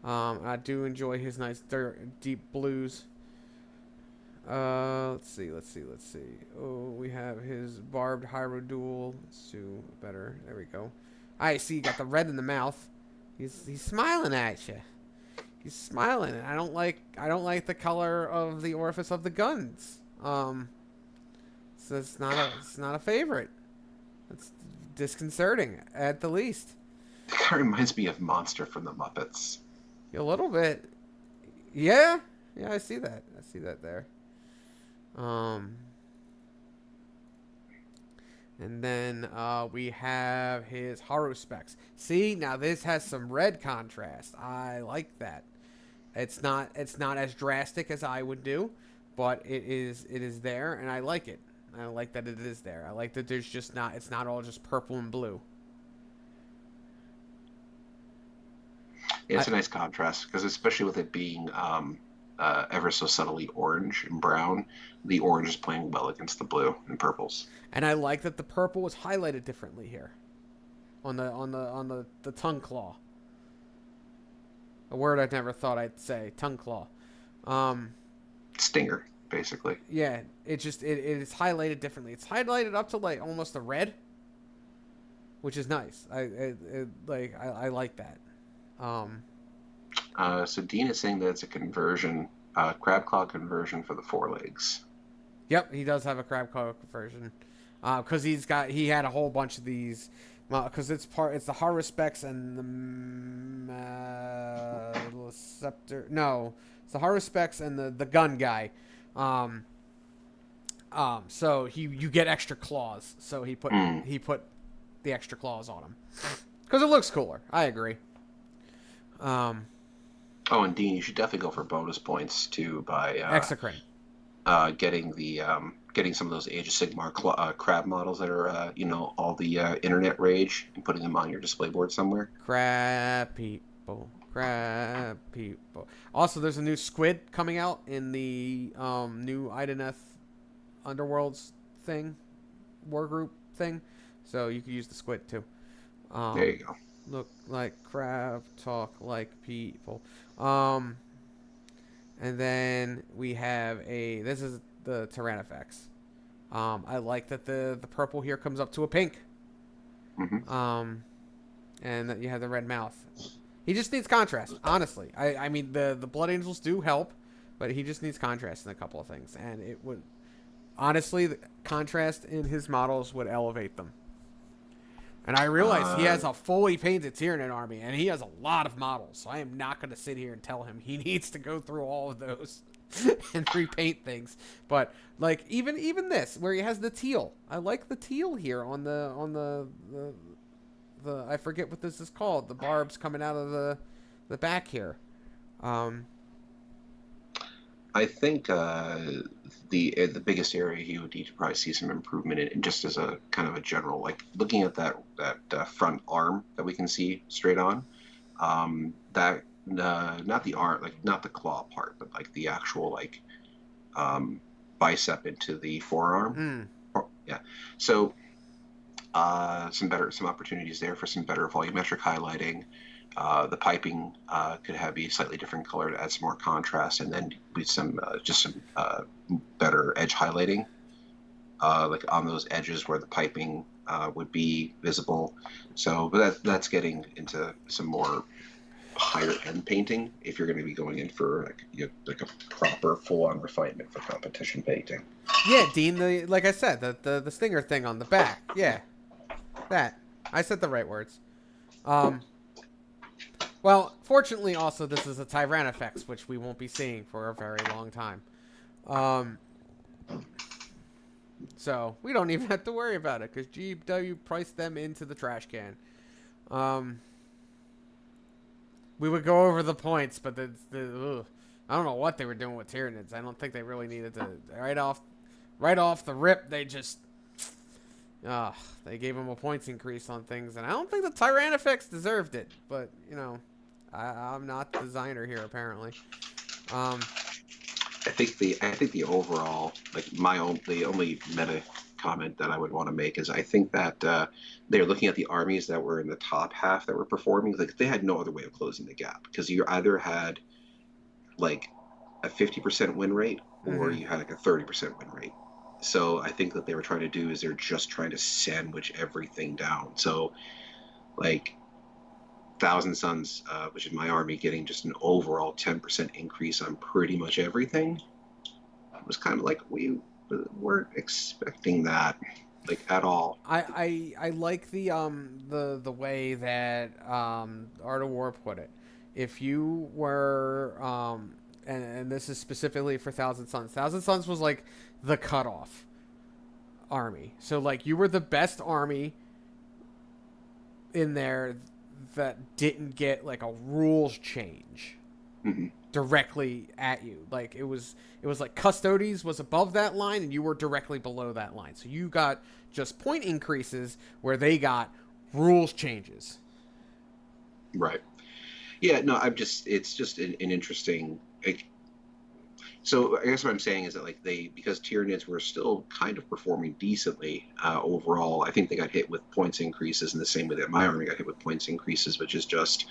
I do enjoy his nice deep blues. Let's see. Oh, we have his barbed Hyrule. Let's do better. There we go. I see. You got the red in the mouth. He's smiling at you. He's smiling. I don't like the color of the orifice of the guns. So it's not a favorite. It's disconcerting at the least. It kind of reminds me of Monster from the Muppets. A little bit. Yeah, I see that. There. And then we have his Haru specs. See, now this has some red contrast. I like that. It's not as drastic as I would do, but it is there, and I like it. I like that it is there. I like that it's not all just purple and blue. Yeah, it's a nice contrast, because especially with it being ever so subtly orange and brown, the orange is playing well against the blue and purples. And I like that the purple was highlighted differently here, on the tongue claw. A word I never thought I'd say, tongue claw. Stinger, basically. Yeah, it is highlighted differently. It's highlighted up to like almost a red, which is nice. I like that. So Dean is saying that it's a conversion, crab claw conversion for the forelegs. Yep, he does have a crab claw conversion, because he had a whole bunch of these, because it's the Haru specs and the scepter. No, it's the Haru specs and the gun guy. So you get extra claws. So he put the extra claws on him because it looks cooler. I agree. Oh, and Dean, you should definitely go for bonus points too by Exocrine. Getting some of those Age of Sigmar crab models that are all the internet rage, and putting them on your display board somewhere. Crab people. Also, there's a new squid coming out in the new Ideneth Underworlds thing, war group thing, so you could use the squid too. There you go. Look like crab, talk like people. And then we have this is the Tyrannifex. I like that the purple here comes up to a pink. Mm-hmm. And that you have the red mouth. He just needs contrast, honestly. I mean, the Blood Angels do help, but he just needs contrast in a couple of things. And it would, honestly, the contrast in his models would elevate them. And I realize he has a fully painted Tyranid army, and he has a lot of models. So I am not going to sit here and tell him he needs to go through all of those and repaint things. But like even this, where he has the teal, I like the teal here on the I forget what this is called. The barbs coming out of the back here. I think the biggest area he would need to probably see some improvement in, just as a kind of a general, like looking at that front arm that we can see straight on, not the arm, like not the claw part, but like the actual bicep into the forearm. Yeah. So some opportunities there for some better volumetric highlighting. The piping could be slightly different color to add some more contrast, and then with some better edge highlighting, like on those edges where the piping would be visible. So, but that's getting into some more higher end painting if you're going to be going in for like a proper full on refinement for competition painting. Yeah, Dean. Like I said, the stinger thing on the back. Yeah, that I said the right words. Well, fortunately, also, this is a Tyrannifex, which we won't be seeing for a very long time. So, we don't even have to worry about it, because GW priced them into the trash can. We would go over the points, but I don't know what they were doing with Tyranids. I don't think they really needed to. Right off the rip, they just... they gave him a points increase on things, and I don't think the Tyrannifex deserved it, but, I'm not the designer here, apparently. I think the overall, like the only meta comment that I would want to make is I think that they're looking at the armies that were in the top half that were performing. Like they had no other way of closing the gap because you either had like a 50% win rate or Mm-hmm. you had like a 30% win rate. So I think that they were trying to do is they're just trying to sandwich everything down. So like Thousand Suns, which is my army, getting just an overall 10% increase on pretty much everything. It was kind of like we weren't expecting that, like at all. I like the way that Art of War put it. If you were and this is specifically for Thousand Sons. Thousand Sons was like the cutoff army. So like you were the best army in there that didn't get like a rules change Mm-hmm. directly at you. Like it was like Custodes was above that line and you were directly below that line. So you got just point increases where they got rules changes. Right. Yeah. No. It's just an interesting. Like, so I guess what I'm saying is that like because Tyranids were still kind of performing decently overall. I think they got hit with points increases in the same way that my army got hit with points increases, which is just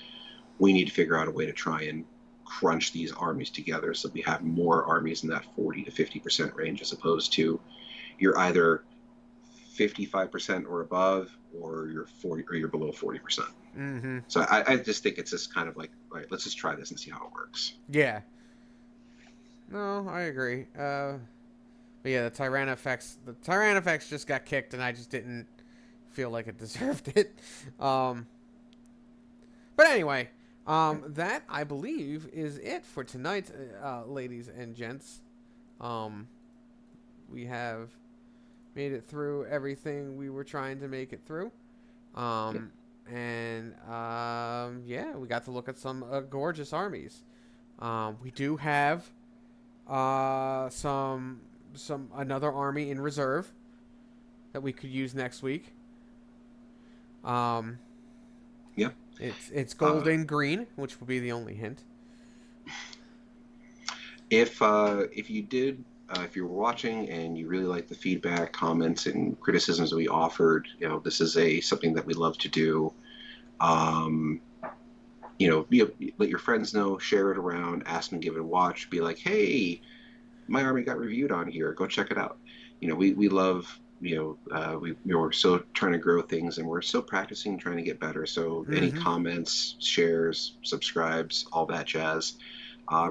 we need to figure out a way to try and crunch these armies together so we have more armies in that 40 to 50% range as opposed to you're either 55% or above or you're 40 or you're below 40%. Mm-hmm. So I just think it's just kind of like, all right, let's just try this and see how it works. Yeah. No, I agree. But yeah, the Tyrannofex just got kicked, and I just didn't feel like it deserved it. Um, but anyway, that I believe is it for tonight, ladies and gents. Um, we have made it through everything we were trying to make it through. Yep. And yeah, we got to look at some gorgeous armies. We do have some another army in reserve that we could use next week. Um, Yeah. it's golden green, which will be the only hint. If you did if you were watching and you really like the feedback, comments, and criticisms that we offered, this is something that we love to do. Um, let your friends know, share it around, ask them to give it a watch, be like, hey, my army got reviewed on here. Go check it out. We love, we're so trying to grow things and we're still practicing, trying to get better. So any Mm-hmm. comments, shares, subscribes, all that jazz,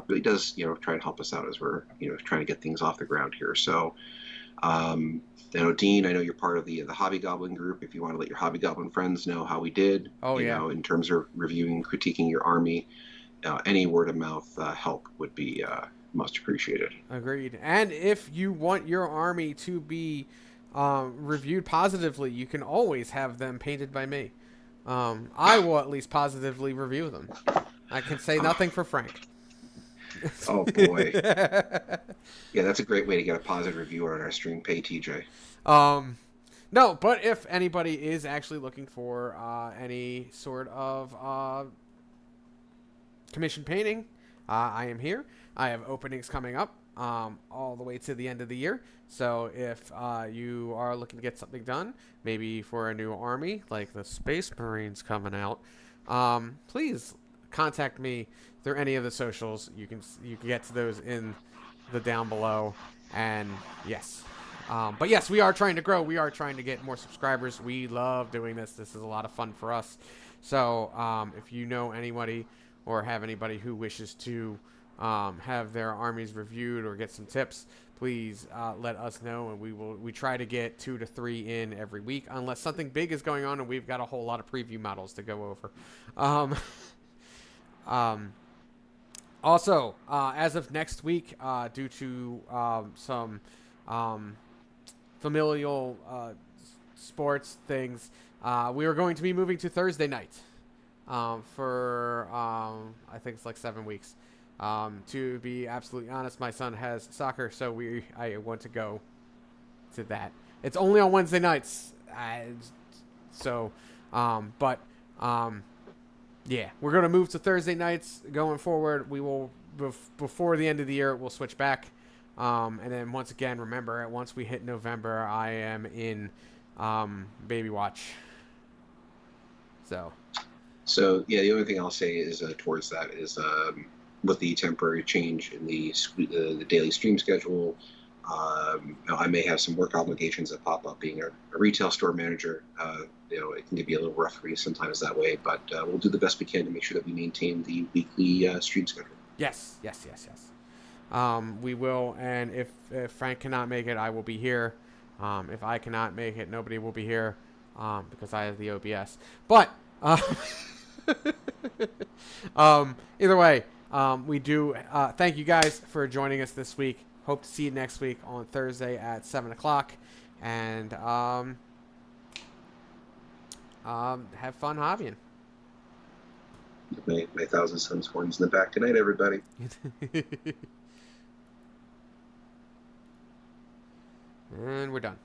really does, try and help us out as we're, trying to get things off the ground here. So, Dean, I know you're part of the Hobby Goblin group. If you want to let your Hobby Goblin friends know how we did, Oh yeah, in terms of reviewing, critiquing your army, any word of mouth help would be most appreciated. agreed. And if you want your army to be reviewed positively, you can always have them painted by me. I will at least positively review them. I can say nothing for Frank. Oh boy, yeah, that's a great way to get a positive review on our stream. Pay TJ. um, no, but if anybody is actually looking for any sort of commission painting, I am here. I have openings coming up all the way to the end of the year. So if you are looking to get something done, maybe for a new army like the Space Marines coming out, please contact me through any of the socials. You can get to those in the down below. And yes. But yes, we are trying to grow. We are trying to get more subscribers. We love doing this. This is a lot of fun for us. So if you know anybody or have anybody who wishes to have their armies reviewed or get some tips, please let us know, and we try to get 2 to 3 in every week, unless something big is going on and we've got a whole lot of preview models to go over. Also, as of next week, due to some familial sports things, we are going to be moving to Thursday night for I think it's like 7 weeks. To be absolutely honest, my son has soccer, so I want to go to that. It's only on Wednesday nights, but yeah, we're gonna move to Thursday nights going forward. We will before the end of the year, we'll switch back. And then once again, remember, once we hit November, I am in Baby Watch. So yeah, the only thing I'll say is towards that is with the temporary change in the daily stream schedule, I may have some work obligations that pop up. Being a retail store manager, it can be a little rough for me sometimes that way. But we'll do the best we can to make sure that we maintain the weekly stream schedule. Yes. We will, and if Frank cannot make it, I will be here. If I cannot make it, nobody will be here because I have the OBS. But either way, we do thank you guys for joining us this week. Hope to see you next week on Thursday at 7 o'clock. And have fun hobbying. My 1,000 Suns horns in the back. Good night, everybody. And we're done.